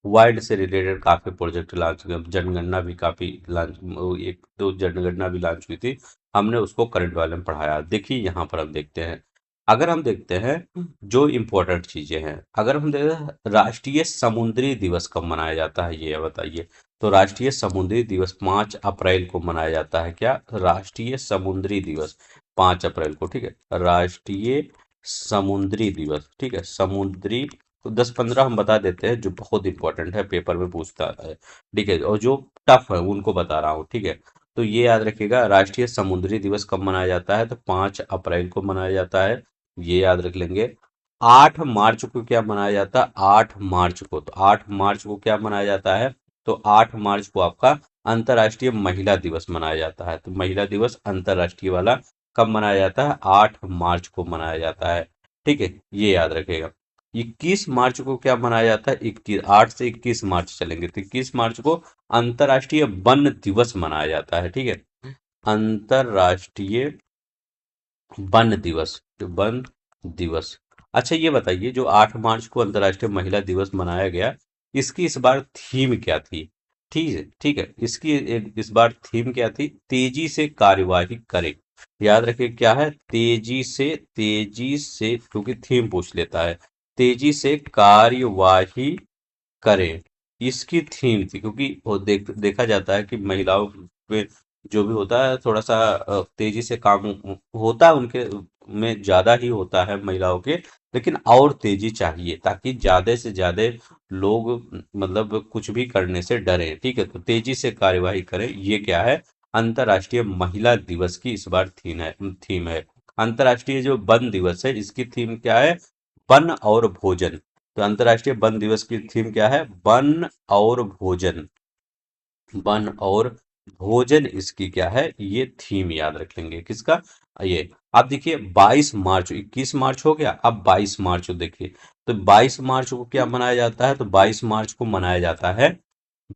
वाइल्ड से रिलेटेड काफी प्रोजेक्ट लॉन्च हुए। जनगणना भी काफी लॉन्च, एक दो जनगणना भी लॉन्च हुई थी, हमने उसको करंट वाले में पढ़ाया। देखिए यहाँ पर हम देखते हैं, अगर हम देखते हैं जो इम्पोर्टेंट चीजें हैं, अगर हम देखते हैं राष्ट्रीय समुद्री दिवस कब मनाया जाता है, ये बताइए। तो राष्ट्रीय समुद्री दिवस 5 अप्रैल को मनाया जाता है। क्या? राष्ट्रीय समुद्री दिवस 5 अप्रैल को। ठीक है, राष्ट्रीय समुद्री दिवस। ठीक है, समुद्री, तो 10-15 हम बता देते हैं जो बहुत इंपॉर्टेंट है, पेपर में पूछता है। ठीक है, और जो टफ है उनको बता रहा हूँ। ठीक है, तो ये याद रखिएगा, राष्ट्रीय समुद्री दिवस कब मनाया जाता है? तो 5 अप्रैल को मनाया जाता है, ये याद रख लेंगे। 8 मार्च को क्या मनाया जाता है? 8 मार्च को, तो 8 मार्च को क्या मनाया जाता है? तो 8 मार्च को आपका अंतर्राष्ट्रीय महिला दिवस मनाया जाता है। तो महिला दिवस अंतर्राष्ट्रीय वाला कब मनाया जाता है? 8 मार्च को मनाया जाता है। ठीक है, ये याद रखेगा। 21 मार्च को क्या मनाया जाता है? 8 से 21 मार्च चलेंगे, तो 21 मार्च को अंतर्राष्ट्रीय वन दिवस मनाया जाता है। ठीक है, अंतर्राष्ट्रीय वन दिवस, तो वन दिवस। अच्छा, ये बताइए जो 8 मार्च को अंतर्राष्ट्रीय महिला दिवस मनाया गया, इसकी इस बार थीम क्या थी? ठीक है, ठीक है, इसकी इस बार थीम क्या थी? तेजी से कार्यवाही करें। याद रखिए क्या है? तेजी से, क्योंकि थीम पूछ लेता है, तेजी से कार्यवाही करें, इसकी थीम थी। क्योंकि वो देखा जाता है कि महिलाओं में जो भी होता है थोड़ा सा तेजी से काम होता है, उनके में ज्यादा ही होता है महिलाओं के, लेकिन और तेजी चाहिए ताकि ज्यादा से ज्यादा लोग मतलब कुछ भी करने से डरे। ठीक है, तो तेजी से कार्यवाही करें, ये क्या है? अंतर्राष्ट्रीय महिला दिवस की इस बार थीम है। अंतर्राष्ट्रीय जो वन दिवस है, इसकी थीम क्या है? वन और भोजन। तो अंतर्राष्ट्रीय वन दिवस की थीम क्या है? वन और भोजन। वन और भोजन इसकी क्या है? ये थीम याद रख लेंगे, किसका? ये। अब देखिए 22 मार्च, 21 मार्च हो गया, अब 22 मार्च को देखिए। तो 22 मार्च को क्या मनाया जाता है? तो 22 मार्च को मनाया जाता है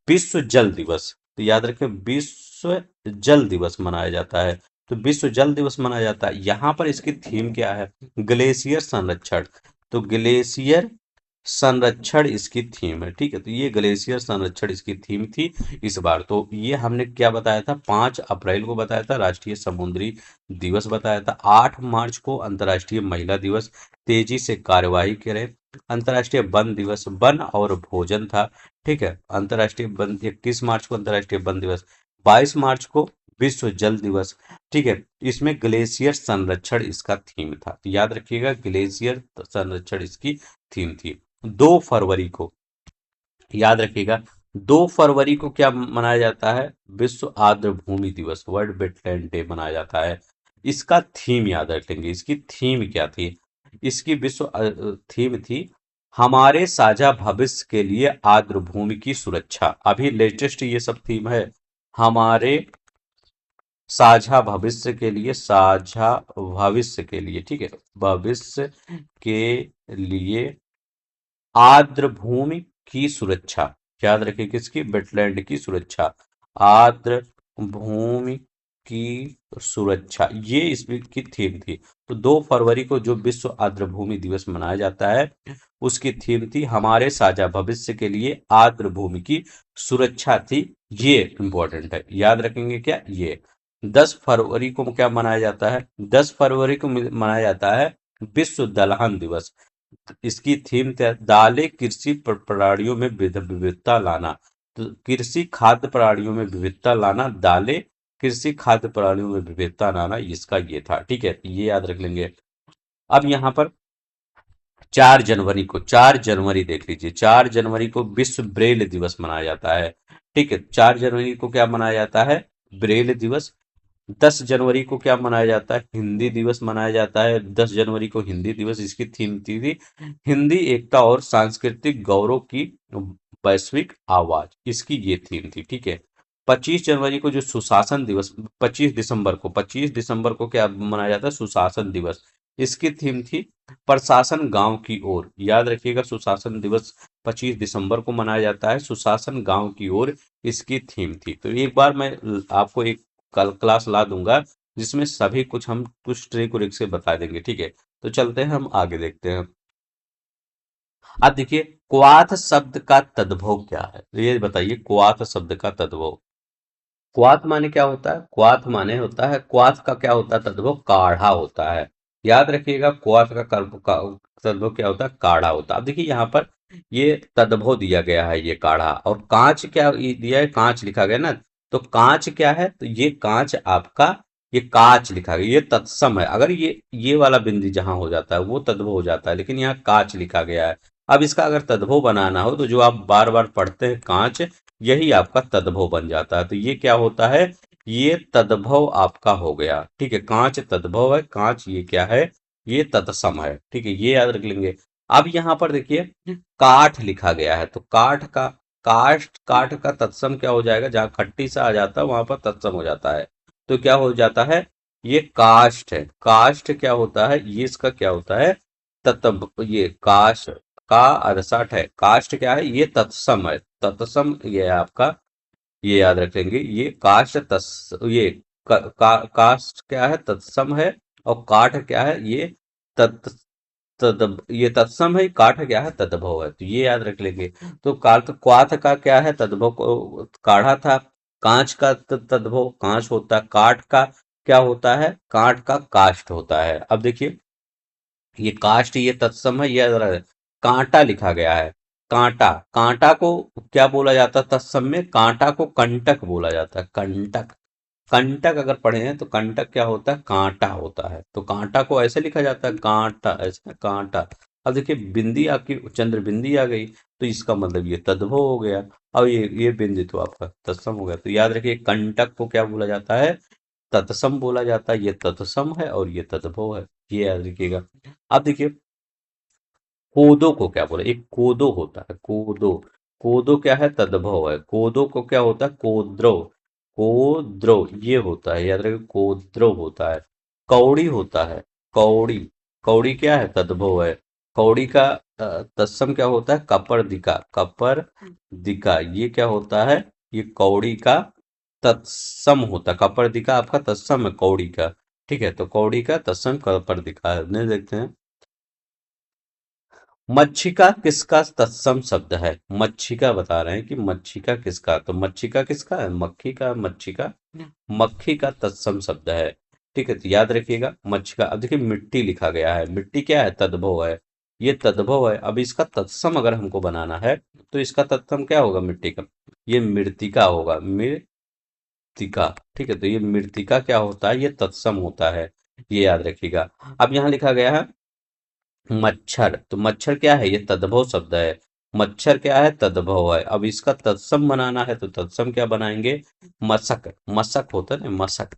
विश्व जल दिवस। तो याद रखें, विश्व जल दिवस मनाया जाता है। तो विश्व जल दिवस मनाया जाता है, यहाँ पर इसकी थीम क्या है? ग्लेशियर संरक्षण। तो ग्लेशियर संरक्षण इसकी थीम है। ठीक है, तो ये ग्लेशियर संरक्षण इसकी थीम थी इस बार। तो ये हमने क्या बताया था? 5 अप्रैल को बताया था राष्ट्रीय समुद्री दिवस बताया था। 8 मार्च को अंतर्राष्ट्रीय महिला दिवस, तेजी से कार्यवाही करें। अंतर्राष्ट्रीय वन दिवस, वन और भोजन था। ठीक है, अंतर्राष्ट्रीय वन, 21 मार्च को अंतर्राष्ट्रीय वन दिवस, 22 मार्च को विश्व जल दिवस। ठीक है, इसमें ग्लेशियर संरक्षण इसका थीम था। तो याद रखिएगा, ग्लेशियर संरक्षण इसकी थीम थी। 2 फरवरी को, याद रखिएगा, 2 फरवरी को क्या मनाया जाता है? विश्व आर्द्र भूमि दिवस, वर्ल्ड वेटलैंड डे मनाया जाता है। इसका थीम याद रखेंगे, इसकी थीम क्या थी? इसकी विश्व थीम थी हमारे साझा भविष्य के लिए आर्द्र भूमि की सुरक्षा। अभी लेटेस्ट ये सब थीम है, हमारे साझा भविष्य के लिए, साझा भविष्य के लिए, ठीक है, भविष्य के लिए आर्द्र भूमि की सुरक्षा। याद रखिए किसकी, वेटलैंड की सुरक्षा, आर्द्र भूमि की सुरक्षा, ये इस वीक की थीम थी। तो 2 फरवरी को जो विश्व आर्द्र भूमि दिवस मनाया जाता है, उसकी थीम थी हमारे साझा भविष्य के लिए आर्द्र भूमि की सुरक्षा थी। ये इंपॉर्टेंट है, याद रखेंगे क्या ये। 10 फरवरी को क्या मनाया जाता है, 10 फरवरी को मनाया जाता है विश्व दलहन दिवस। इसकी थीम दालें कृषि प्रणालियों में विविधता लाना। तो कृषि खाद्य प्रणालियों में विविधता लाना, दालें कृषि खाद्य प्रणालियों में विविधता लाना, इसका ये था, ठीक है, ये याद रख लेंगे। अब यहाँ पर 4 जनवरी को, 4 जनवरी देख लीजिए, 4 जनवरी को विश्व ब्रेल दिवस मनाया जाता है। ठीक है, 4 जनवरी को क्या मनाया जाता है, ब्रेल दिवस। 10 जनवरी को क्या मनाया जाता है, हिंदी दिवस मनाया जाता है। 10 जनवरी को हिंदी दिवस, इसकी थीम थी हिंदी एकता और सांस्कृतिक गौरव की वैश्विक आवाज, इसकी ये थीम थी, ठीक है। 25 जनवरी को जो सुशासन दिवस, 25 दिसंबर को क्या मनाया जाता है, सुशासन दिवस। इसकी थीम थी प्रशासन गांव की ओर, याद रखिएगा सुशासन दिवस 25 दिसंबर को मनाया जाता है, सुशासन गांव की ओर इसकी थीम थी। तो एक बार मैं आपको एक कल क्लास ला दूंगा जिसमें सभी कुछ हम कुछ ट्रिक उरिक से बता देंगे, ठीक है। तो चलते हैं, हम आगे देखते हैं। अब देखिए, क्वाथ शब्द का तद्भव क्या है, तो ये बताइए क्वाथ शब्द का तद्भव। क्वाथ माने क्या होता है, क्वाथ माने होता है, क्वाथ का क्या होता है तद्भव, काढ़ा होता है। याद रखिएगा क्वाथ का तद्भव क्या होता है, काढ़ा होता है। अब देखिए यहाँ पर ये तद्भव दिया गया है, ये काढ़ा, और कांच क्या ये दिया है, कांच लिखा गया ना। तो कांच क्या है, तो ये कांच आपका, ये कांच लिखा गया, ये तत्सम है। अगर ये वाला बिंदी जहां हो जाता है वो तद्भव हो जाता है, लेकिन यहाँ कांच लिखा गया है। अब इसका अगर तद्भव बनाना हो तो जो आप बार बार पढ़ते हैं कांच, यही आपका तद्भव बन जाता है। तो ये क्या होता है, ये तद्भव आपका हो गया, ठीक है। कांच तद्भव है, कांच ये क्या है, ये तत्सम है, ठीक है, ये याद रख लेंगे। अब यहाँ पर देखिए काठ लिखा गया है, तो काठ का तत्सम क्या हो जाएगा, जहां खट्टी सा आ जाता है वहां पर तत्सम हो जाता है। तो क्या हो जाता है, ये काष्ठ है। काष्ठ क्या होता है, ये इसका क्या होता है, तत्व, ये काष्ठ का अरसठ है। काष्ठ क्या है, ये तत्सम है, तत्सम ये है आपका, ये याद रखेंगे। ये काष्ठ ये काष्ठ क्या है, तत्सम है। और काठ क्या है, ये तत् ये तत्सम है, काठ क्या है, तद्भव है, तो ये याद रख लेंगे। तो क्वाथ का क्या है, तद्भव को काढ़ा था। कांच का तद्भव कांच होता है। काठ का क्या होता है, काठ का काष्ठ होता है। अब देखिए ये काष्ठ, ये तत्सम है, ये कांटा लिखा गया है। कांटा, कांटा को क्या बोला जाता है तत्सम में, कांटा को कंटक बोला जाता है, कंटक। कंटक अगर पढ़े हैं तो कंटक क्या होता है, कांटा होता है। तो कांटा को ऐसे लिखा जाता है, कांटा, ऐसे कांटा। अब देखिए बिंदी आपकी चंद्र बिंदी आ गई, तो इसका मतलब ये तद्भव हो गया। अब ये बिंदी तो आपका तत्सम हो गया। तो याद रखिए कंटक को क्या बोला जाता है, तत्सम बोला जाता है। ये तत्सम है और ये तद्भव है, ये याद रखिएगा। अब देखिए कोदो को क्या बोले, एक कोदो होता है, कोदो। कोदो क्या है, तद्भव है। कोदो को क्या होता है, कोद्रव। कोद्रव ये होता है, याद रखिए कोद्रव होता है। कौड़ी होता है, कौड़ी। कौड़ी क्या है, तद्भव है। कौड़ी का तत्सम क्या होता है, कपर दिका। कपर दिका ये क्या होता है, ये कौड़ी का तत्सम होता है। कपर दिका आपका तत्सम है कौड़ी का, ठीक है। तो कौड़ी का तत्सम कपर दिका है, नहीं देखते हैं। मच्छिका किसका तत्सम शब्द है, मच्छिका बता रहे हैं कि मच्छिका किसका, तो मच्छिका किसका है, मक्खी का, मच्छिका मक्खी का तत्सम शब्द है, ठीक है। तो याद रखिएगा मच्छिका। अब देखिए मिट्टी लिखा गया है, मिट्टी क्या है, तद्भव है, ये तद्भव है। अब इसका तत्सम अगर हमको बनाना है तो इसका तत्सम क्या होगा मिट्टी का, ये मृतिका होगा, मृतिका, ठीक है। तो ये मृतिका क्या होता है, ये तत्सम होता है, ये याद रखिएगा। अब यहाँ लिखा गया है मच्छर, तो मच्छर क्या है, ये तद्भव शब्द है। मच्छर क्या है, तद्भव है। अब इसका तत्सम बनाना है तो तत्सम क्या बनाएंगे, मशक। मशक होता है ना, मशक,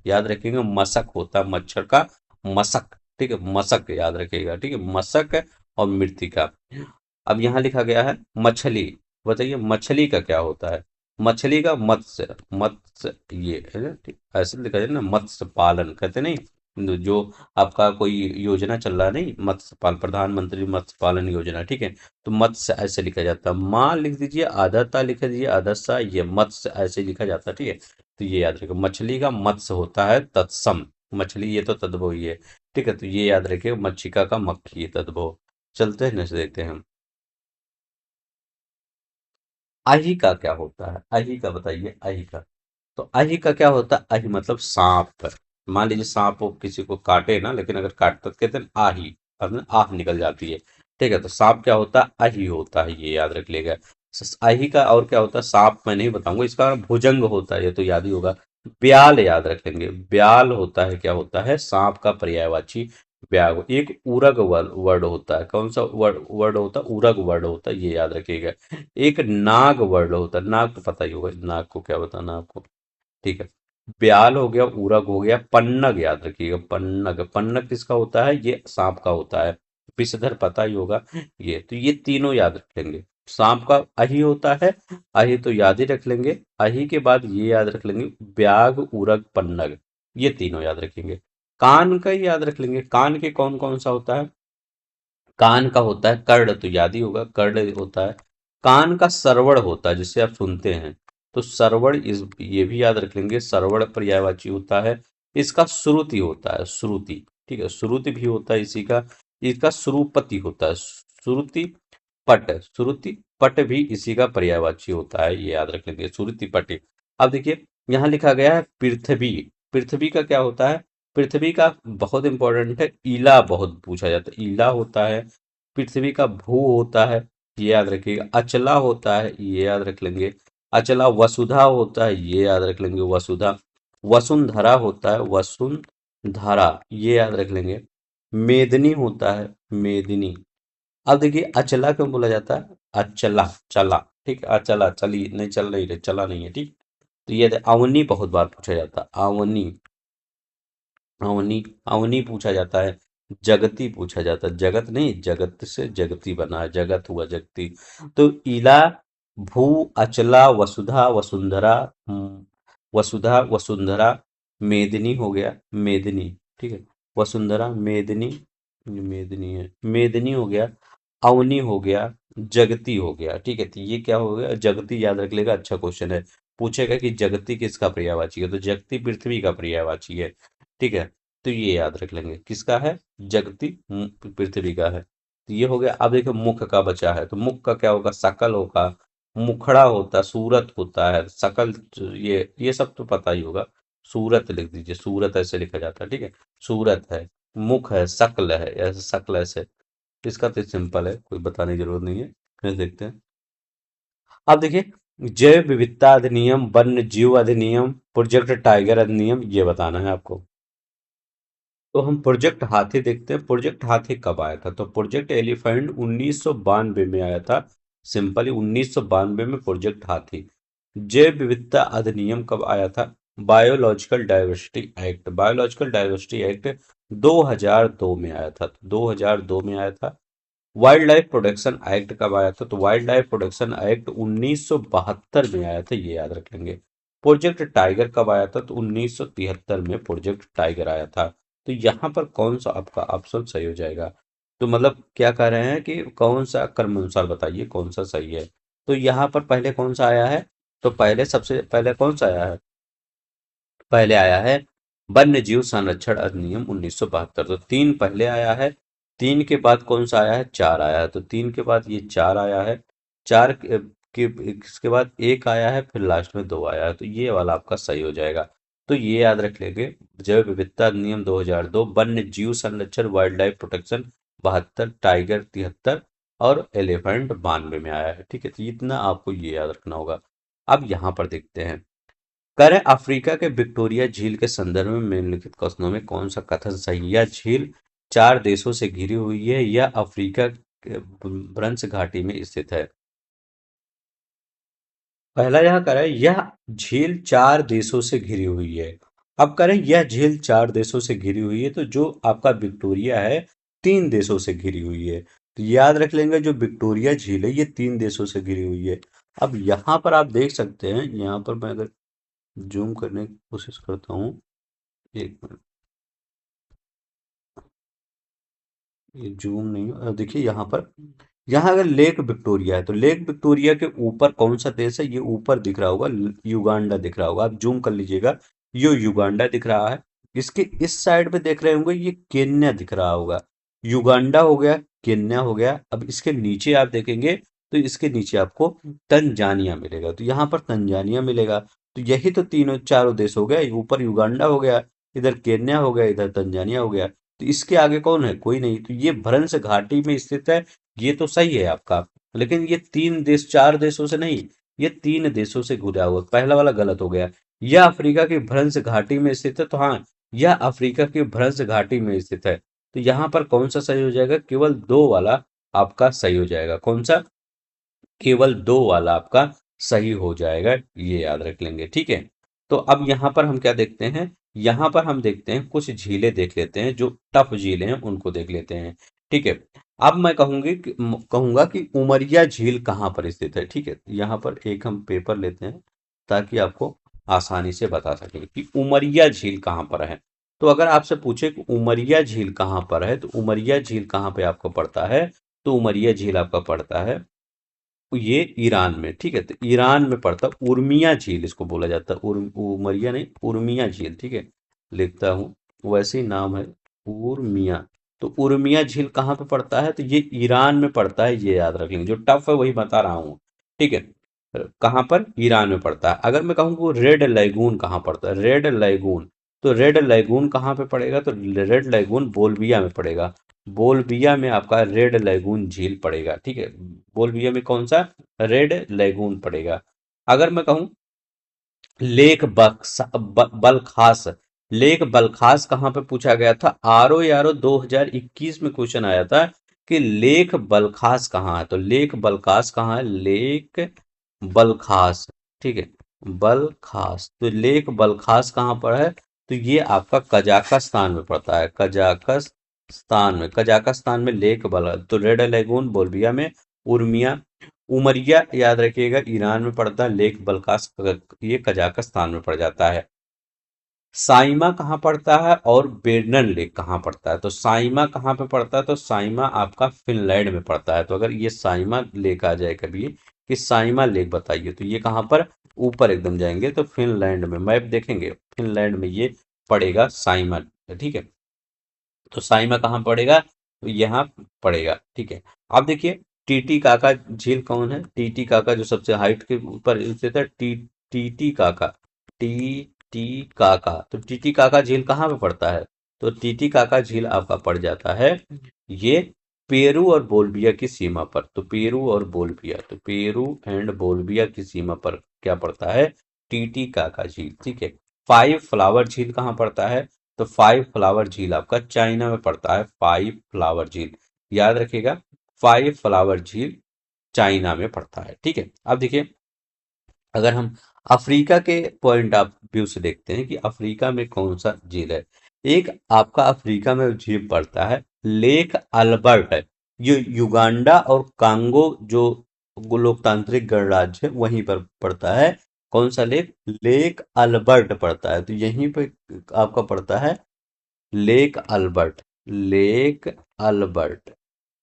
याद रखिएगा मशक होता है मच्छर का, मशक, ठीक है, मशक याद रखिएगा, ठीक है, मशक और मृतिका। अब यहाँ लिखा गया है मछली, बताइए मछली का क्या होता है, मछली का मत्स्य, मत्स्य ये है ना, ठीक ऐसे लिखा जाए ना, मत्स्य पालन कहते नहीं, जो आपका कोई योजना चल रहा है नहीं, मत्स्य पालन, प्रधानमंत्री मत्स्य पालन योजना, ठीक है। तो मत्स्य ऐसे लिखा जाता है, माँ लिख दीजिए, आधाता लिख दीजिए, आदर्शा, ये मत्स्य ऐसे लिखा जाता है, ठीक है। तो ये याद रखिए, मछली का मत्स्य होता है तत्सम, मछली ये तो तद्भव ही है, ठीक है। तो ये याद रखिए, मच्छिका का मक्खी है तद्भव। चलते हैं नेक्स्ट देखते हैं हम। अही का क्या होता है, अही का बताइए, अही का। तो अही का क्या होता है, अही मतलब सांप। मान लीजिए सांप वो किसी को काटे ना, लेकिन अगर काटता तो कहते हैं आही, अब आह निकल जाती है, ठीक है। तो सांप क्या होता है, अही होता है, ये याद रख लेगा। अही का और क्या होता है, सांप मैं नहीं बताऊंगा, इसका भुजंग होता है, ये तो याद ही होगा। ब्याल याद रख लेंगे, ब्याल होता है, क्या होता है, सांप का पर्यायवाची ब्याग। एक उरग वर्ड होता है, कौन सा वर्ड वर्ड होता है, उरग वर्ड होता है, ये याद रखिएगा। एक नाग वर्ड होता है, नाग तो पता ही होगा, नाग को क्या बताना आपको, ठीक है। ब्याल हो गया, ऊरग हो गया, पन्नग याद रखिएगा, पन्नग, पन्नग किसका होता है, ये सांप का होता है। विषधर पता ही होगा। ये तो ये तीनों याद रख लेंगे। सांप का अही होता है, अही तो याद ही रख लेंगे। अही के बाद ये याद रख लेंगे, ब्याग, ऊरग, पन्नग, ये तीनों याद रखेंगे। कान का ही याद रख लेंगे, कान के कौन कौन सा होता है, कान का होता है कर्ण, तो याद ही होगा, कर्ण होता है। कान का सरवड़ होता है, जिसे आप सुनते हैं, तो सरवड़, इस ये भी याद रख लेंगे, सरवड़ पर्यायवाची होता है। इसका श्रुति होता है, श्रुति, ठीक है, श्रुति भी होता है इसी का। इसका श्रुपति होता है, श्रुति पट, श्रुति पट भी इसी का पर्यायवाची होता है, ये याद रख लेंगे, श्रुति पट। अब देखिए, यहाँ लिखा गया है पृथ्वी, पृथ्वी का क्या होता है, पृथ्वी का बहुत इंपॉर्टेंट है, ईला बहुत पूछा जाता है, ईला होता है। पृथ्वी का भू होता है, ये याद रखिएगा। अचला होता है, ये याद रख लेंगे। अचला, वसुधा होता है, ये याद रख लेंगे, वसुधा। वसुंधरा होता है, वसुंधरा, ये याद रख लेंगे। मेदिनी होता है, मेदिनी। अब देखिए, अचला क्यों बोला जाता है, अचला, चला, ठीक है, अचला, चली नहीं, चल नहीं रहे, चला नहीं है, ठीक। तो ये अवनी बहुत बार पूछा जाता है, अवनी, अवनी, अवनी पूछा जाता है। जगती पूछा जाता है, जगत नहीं, जगत से जगती बना है, जगत हुआ जगती। तो इला, भू, अचला, वसुधा, वसुंधरा, वसुधा, वसुंधरा, मेदिनी हो गया, मेदिनी, ठीक है। वसुंधरा, मेदिनी, मेदिनी है, मेदिनी हो गया। अवनी हो गया, जगती हो गया, ठीक है। तो ये क्या हो गया, जगती याद रख लेगा, अच्छा क्वेश्चन है। पूछेगा कि जगती किसका पर्यायवाची है, तो जगती पृथ्वी का पर्यायवाची है, ठीक है। तो ये याद रख लेंगे, किसका है, जगती, पृथ्वी का है। तो ये हो गया। अब देखो मुख का बचा है, तो मुख का क्या होगा, सकल होगा, मुखड़ा होता है, सूरत होता है, सकल, ये सब तो पता ही होगा। सूरत लिख दीजिए, सूरत ऐसे लिखा जाता है, ठीक है। सूरत है, मुख है, शकल है, ऐसे शकल ऐसे। इसका तो सिंपल है, कोई बताने की जरूरत नहीं है। फिर देखते हैं। अब देखिए, जैव विविधता अधिनियम, वन्य जीव अधिनियम, प्रोजेक्ट टाइगर अधिनियम, ये बताना है आपको। तो हम प्रोजेक्ट हाथी देखते हैं, प्रोजेक्ट हाथी कब आया था, तो प्रोजेक्ट एलिफेंट 1992 में आया था। सिंपली 1992 में प्रोजेक्ट हाथी। जैव विविधता अधिनियम कब आया था, biological diversity act, biological diversity act 2002 में आया था, तो 2002 में आया था। वाइल्ड लाइफ प्रोटेक्शन एक्ट कब आया था, तो वाइल्ड लाइफ प्रोटेक्शन एक्ट 1972 में आया था, ये याद रख लेंगे। प्रोजेक्ट टाइगर कब आया था, तो 1973 में प्रोजेक्ट टाइगर आया था। तो यहाँ पर कौन सा आपका ऑप्शन सही हो जाएगा, तो मतलब क्या कह रहे हैं कि कौन सा क्रम अनुसार बताइए कौन सा सही है। तो यहाँ पर पहले कौन सा आया है, तो पहले सबसे पहले कौन सा आया है, पहले आया है वन्य जीव संरक्षण अधिनियम 1972, तो तीन पहले आया है। तीन के बाद कौन सा आया है, चार आया है, तो तीन के बाद ये चार आया है। चार के इसके बाद एक आया है, फिर लास्ट में दो आया है, तो ये वाला आपका सही हो जाएगा। तो ये याद रख लेंगे, जैव विविधता अधिनियम 2002, वन्य जीव संरक्षण वाइल्ड लाइफ प्रोटेक्शन 72, टाइगर 73 और एलिफेंट 92 में आया है, ठीक है। तो इतना आपको ये याद रखना होगा। अब यहाँ पर देखते हैं, करें अफ्रीका के विक्टोरिया झील के संदर्भ में निम्नलिखित कथनों में कौन सा कथन सही है। यह झील चार देशों से घिरी हुई है, यह अफ्रीका के भ्रंश घाटी में स्थित है। पहला यह करें, यह झील चार देशों से घिरी हुई है। अब करें, यह झील चार देशों से घिरी हुई है, तो जो आपका विक्टोरिया है तीन देशों से घिरी हुई है। तो याद रख लेंगे, जो विक्टोरिया झील है ये तीन देशों से घिरी हुई है। अब यहाँ पर आप देख सकते हैं, यहाँ पर मैं अगर जूम करने की कोशिश करता हूँ, एक मिनट, ये जूम नहीं देखिए यहाँ पर, यहाँ अगर लेक विक्टोरिया है तो लेक विक्टोरिया के ऊपर कौन सा देश है, ये ऊपर दिख रहा होगा, युगांडा दिख रहा होगा, आप जूम कर लीजिएगा, ये युगांडा दिख रहा है। इसके इस साइड पे देख रहे होंगे, ये केन्या दिख रहा होगा। युगांडा हो गया, केन्या हो गया। अब इसके नीचे आप देखेंगे तो इसके नीचे आपको तंजानिया मिलेगा, तो यहाँ पर तंजानिया मिलेगा। तो यही तो तीनों चारों देश हो गए, ऊपर युगांडा हो गया, इधर केन्या हो गया, इधर तंजानिया हो गया। तो इसके आगे कौन है, कोई नहीं। तो ये भ्रंश घाटी में स्थित है, ये तो सही है आपका। लेकिन ये तीन देश चार देशों से नहीं, ये तीन देशों से घुरा हुआ, पहला वाला गलत हो गया। यह अफ्रीका की भ्रंश घाटी में स्थित है, तो हाँ, यह अफ्रीका की भ्रंश घाटी में स्थित है। तो यहाँ पर कौन सा सही हो जाएगा, केवल दो वाला आपका सही हो जाएगा। कौन सा, केवल दो वाला आपका सही हो जाएगा, ये याद रख लेंगे, ठीक है। तो अब यहाँ पर हम क्या देखते हैं, यहाँ पर हम देखते हैं कुछ झीलें देख लेते हैं, जो टफ झीलें हैं उनको देख लेते हैं, ठीक है। अब मैं कहूंगा कि उमरिया झील कहाँ पर स्थित है, ठीक है। यहाँ पर एक हम पेपर लेते हैं ताकि आपको आसानी से बता सकें कि उमरिया झील कहाँ पर है। तो अगर आपसे पूछे कि उमरिया झील कहाँ पर है, तो उमरिया झील कहाँ पे आपको पड़ता है, तो उमरिया झील आपका पड़ता है ये ईरान में, ठीक है। तो ईरान में पड़ता उर्मिया झील इसको बोला जाता है, उमरिया नहीं, उर्मिया झील, ठीक है। लिखता हूँ, वैसे ही नाम है, उर्मिया। तो उर्मिया झील कहाँ पे पड़ता है, तो ये ईरान में पड़ता है, ये याद रख लेंगे, जो टफ है वही बता रहा हूँ, ठीक है। कहाँ पर, ईरान में पड़ता है। अगर मैं कहूँ वो रेड लैगून कहाँ पड़ता है, रेड लैगून, तो रेड लैगून कहाँ पे पड़ेगा, तो रेड लैगून बोल्विया में पड़ेगा। बोल्विया में आपका रेड लैगून झील पड़ेगा, ठीक है। बोल्विया में कौन सा, रेड लैगून पड़ेगा। अगर मैं कहूँ लेक बलखास, लेक बलखास कहाँ पे पूछा गया था, आरओ यारो 2021 में क्वेश्चन आया था कि लेक बलखास कहाँ है। तो लेक बलखास कहाँ है, लेक बलखास, ठीक है, बलखास। तो लेक बलखास कहाँ पर है, तो ये आपका कजाकिस्तान में पड़ता है, कजाकिस्तान में लेक बल, तो रेड लेगून बोल्विया में, उर्मिया, उमरिया याद रखिएगा ईरान में पड़ता है, लेक बलखास ये कजाकिस्तान में पड़ जाता है। साइमा कहाँ पड़ता है और बेरनन लेक कहाँ पड़ता है, तो साइमा कहाँ पे पड़ता है, तो साइमा आपका फिनलैंड में पड़ता है। तो अगर ये साइमा लेक आ जाए कभी कि साइमा लेक बताइए, तो ये कहाँ पर, ऊपर एकदम जाएंगे तो फिनलैंड में, मैप देखेंगे फिनलैंड में ये पड़ेगा साइमा, ठीक है। तो साइमा कहाँ पड़ेगा, तो यहाँ पड़ेगा, ठीक है। अब देखिए टीटी काका झील कौन है, टीटी काका जो सबसे हाइट के ऊपर स्थित है, टीटी काका, टीटी काका। तो टीटी काका झील कहाँ पे पड़ता है, तो टीटी काका झील आपका पड़ जाता है ये पेरू और बोल्विया की सीमा पर। तो पेरू और बोल्विया, तो पेरू एंड बोल्विया की सीमा पर क्या पड़ता है, टीटी काका झील, ठीक है। फाइव फ्लावर झील कहाँ पड़ता है, तो फाइव फ्लावर झील आपका चाइना में पड़ता है, फाइव फ्लावर झील याद रखिएगा, फाइव फ्लावर झील चाइना में पड़ता है, ठीक है। अब देखिए अगर हम अफ्रीका के पॉइंट ऑफ व्यू से देखते हैं कि अफ्रीका में कौन सा झील है, एक आपका अफ्रीका में झील पड़ता है लेक अल्बर्ट है, ये युगांडा और कांगो जो लोकतांत्रिक गणराज्य है वहीं पर पड़ता है। कौन सा लेक, लेक अल्बर्ट पड़ता है, तो यहीं पे आपका पड़ता है lake Albert, lake Albert,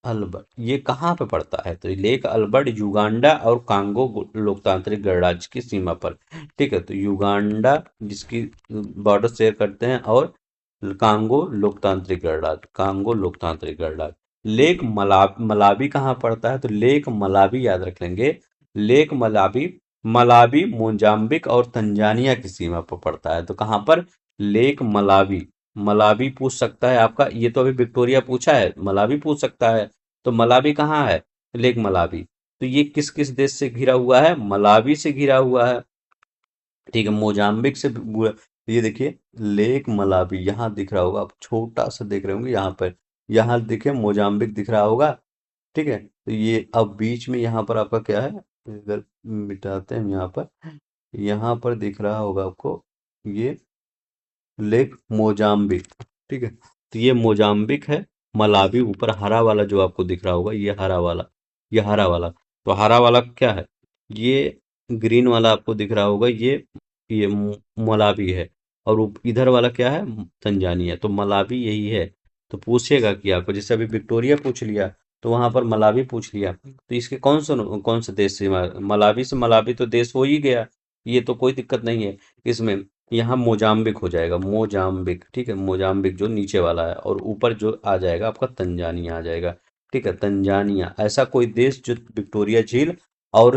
Albert ये कहाँ पे पड़ता है, तो ये लेक अल्बर्ट युगांडा और कांगो लोकतांत्रिक गणराज्य की सीमा पर, ठीक है। तो युगांडा जिसकी बॉर्डर शेयर करते हैं, और कांगो लोकतांत्रिक गणराज्य, कांगो लोकतांत्रिक गणराज्य। लेक मलावी कहाँ पड़ता है, तो लेक मलावी याद रख लेंगे, लेक मलावी, मलावी मोजाम्बिक और तंजानिया की सीमा पर पड़ता है। तो कहाँ पर, लेक मलावी, मलावी पूछ सकता है आपका, ये तो अभी विक्टोरिया पूछा है, मलावी पूछ सकता है। तो मलावी कहाँ है, लेक मलावी। तो ये किस किस देश से घिरा हुआ है, मलावी से घिरा हुआ है, ठीक है, मोजाम्बिक से ये देखिए लेक मलावी यहाँ दिख रहा होगा, आप छोटा सा देख रहे होंगे यहाँ पर, यहाँ देखिए मोजाम्बिक दिख रहा होगा, ठीक है। तो ये अब बीच में यहाँ पर आपका क्या है, इधर मिटाते हैं हम, यहाँ पर दिख रहा होगा आपको ये लेक मोजाम्बिक, ठीक है। तो ये मोजाम्बिक है, मलावी ऊपर हरा वाला जो आपको दिख रहा होगा, ये हरा वाला, ये हरा वाला, तो हरा वाला क्या है, ये ग्रीन वाला आपको दिख रहा होगा, ये मलावी है। और इधर वाला क्या है, तंजानिया। तो मलावी यही है। तो पूछेगा कि आपको, जैसे अभी विक्टोरिया पूछ लिया, तो वहां पर मलावी पूछ लिया, तो इसके कौन से देश से मलावी से, मलावी तो देश हो ही गया, ये तो कोई दिक्कत नहीं है इसमें। यहाँ मोजाम्बिक हो जाएगा, मोजाम्बिक, ठीक है, मोजाम्बिक जो नीचे वाला है, और ऊपर जो आ जाएगा आपका तंजानिया आ जाएगा। ठीक है, तंजानिया ऐसा कोई देश जो विक्टोरिया झील और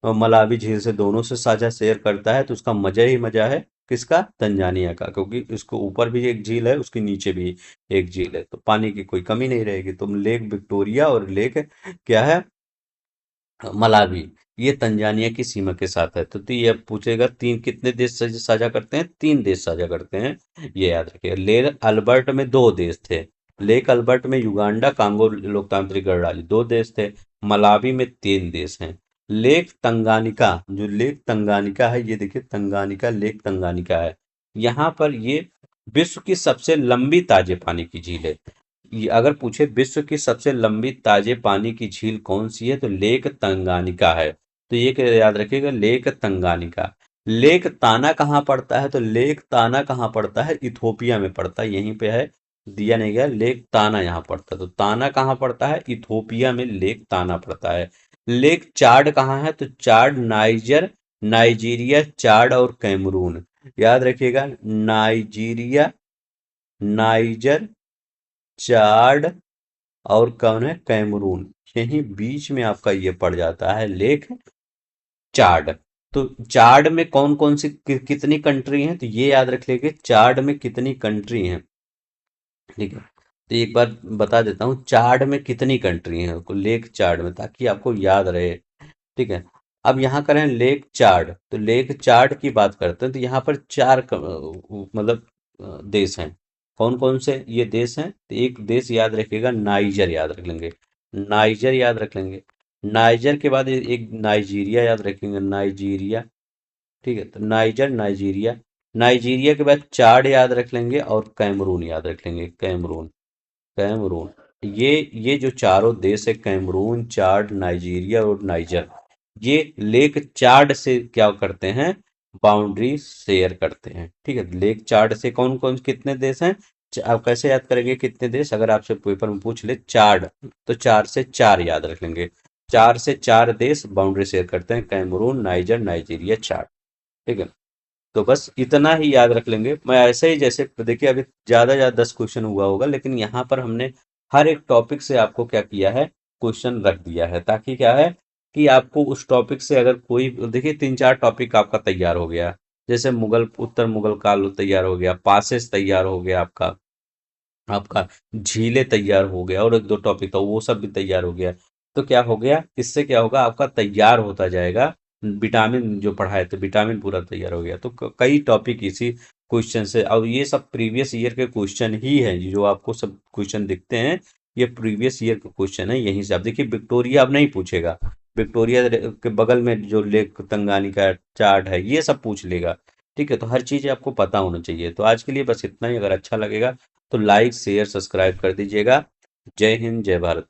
मलावी झील से, दोनों से साझा शेयर करता है, तो उसका मजा ही मजा है। किसका? तंजानिया का, क्योंकि इसको ऊपर भी एक झील है, उसके नीचे भी एक झील है, तो पानी की कोई कमी नहीं रहेगी। तो लेक विक्टोरिया और लेक क्या है, मलावी, ये तंजानिया की सीमा के साथ है। तो ये अब पूछेगा तीन कितने देश साझा करते हैं, तीन देश साझा करते हैं, ये याद रखिएगा। लेक अल्बर्ट में दो देश थे, लेक अल्बर्ट में युगांडा कांगो लोकतांत्रिक गणराज्य दो देश थे, मलावी में तीन देश हैं। लेक तंगानिका, जो लेक तंगानिका है, ये देखिए तंगानिका, लेक तंगानिका है, यहाँ पर ये विश्व की सबसे लंबी ताजे पानी की झील है। ये अगर पूछे विश्व की सबसे लंबी ताजे पानी की झील कौन सी है, तो लेक तंगानिका है। तो ये याद रखिएगा, लेक तंगानिका। लेक ताना कहाँ पड़ता है, तो लेक ताना कहाँ पड़ता है, इथोपिया में पड़ता है, यहीं पे है, दिया नहीं गया, लेक ताना यहाँ पड़ता है। तो ताना कहाँ पड़ता है, इथोपिया में लेक ताना पड़ता है। लेक चाड कहाँ है, तो चाड नाइजर, नाइजीरिया, चाड और कैमरून, याद रखिएगा, नाइजीरिया, नाइजर, चाड और कौन है, कैमरून, यही बीच में आपका ये पड़ जाता है लेक चाड। तो चाड में कौन कौन सी कितनी कंट्री हैं, तो ये याद रख लेंगे, चाड में कितनी कंट्री हैं। ठीक है, तो एक बार बता देता हूँ, चाड में कितनी कंट्री हैं, लेक चाड में, ताकि आपको याद रहे। ठीक है, अब यहाँ करें लेक चाड, तो लेक चाड की बात करते हैं, तो यहाँ पर चार मतलब देश हैं। कौन कौन से ये देश हैं, तो एक देश याद रखिएगा, नाइजर याद रख लेंगे, नाइजर याद रख लेंगे। नाइजर के बाद एक नाइजीरिया याद रखेंगे, नाइजीरिया। ठीक है, तो नाइजर, नाइजीरिया, नाइजीरिया के बाद चाड याद रख लेंगे, और कैमरून याद रख लेंगे, कैमरून, कैमरून। ये जो चारों देश है, कैमरून, चाड, नाइजीरिया और नाइजर, ये लेक चाड से क्या करते हैं, बाउंड्री शेयर करते हैं। ठीक है, लेक चाड से कौन कौन कितने देश हैं, आप कैसे याद करेंगे कितने देश, अगर आपसे पेपर में पूछ ले चाड, तो चार से चार याद रख लेंगे, चार से चार देश बाउंड्री शेयर करते हैं, कैमरून, नाइजर, नाइजीरिया, चाड। ठीक है, तो बस इतना ही याद रख लेंगे। मैं ऐसे ही, जैसे देखिए अभी ज्यादा 10 क्वेश्चन हुआ होगा, लेकिन यहाँ पर हमने हर एक टॉपिक से आपको क्या किया है, क्वेश्चन रख दिया है, ताकि क्या है कि आपको उस टॉपिक से अगर कोई, देखिए 3-4 टॉपिक आपका तैयार हो गया, जैसे मुगल उत्तर मुगल काल तैयार हो गया, पासेस तैयार हो गया आपका, आपका झीलें तैयार हो गया, और एक दो टॉपिक था वो सब भी तैयार हो गया। तो क्या हो गया, इससे क्या होगा, आपका तैयार होता जाएगा, विटामिन जो पढ़ाए थे, विटामिन पूरा तैयार हो गया। तो कई टॉपिक इसी क्वेश्चन से, और ये सब प्रीवियस ईयर के क्वेश्चन ही है, जो आपको सब क्वेश्चन दिखते हैं, ये प्रीवियस ईयर के क्वेश्चन है। यहीं से आप देखिए, विक्टोरिया अब नहीं पूछेगा, विक्टोरिया के बगल में जो लेक तंगानिका चार्ट है, ये सब पूछ लेगा। ठीक है, तो हर चीज आपको पता होना चाहिए। तो आज के लिए बस इतना ही, अगर अच्छा लगेगा तो लाइक शेयर सब्सक्राइब कर दीजिएगा। जय हिंद, जय भारत।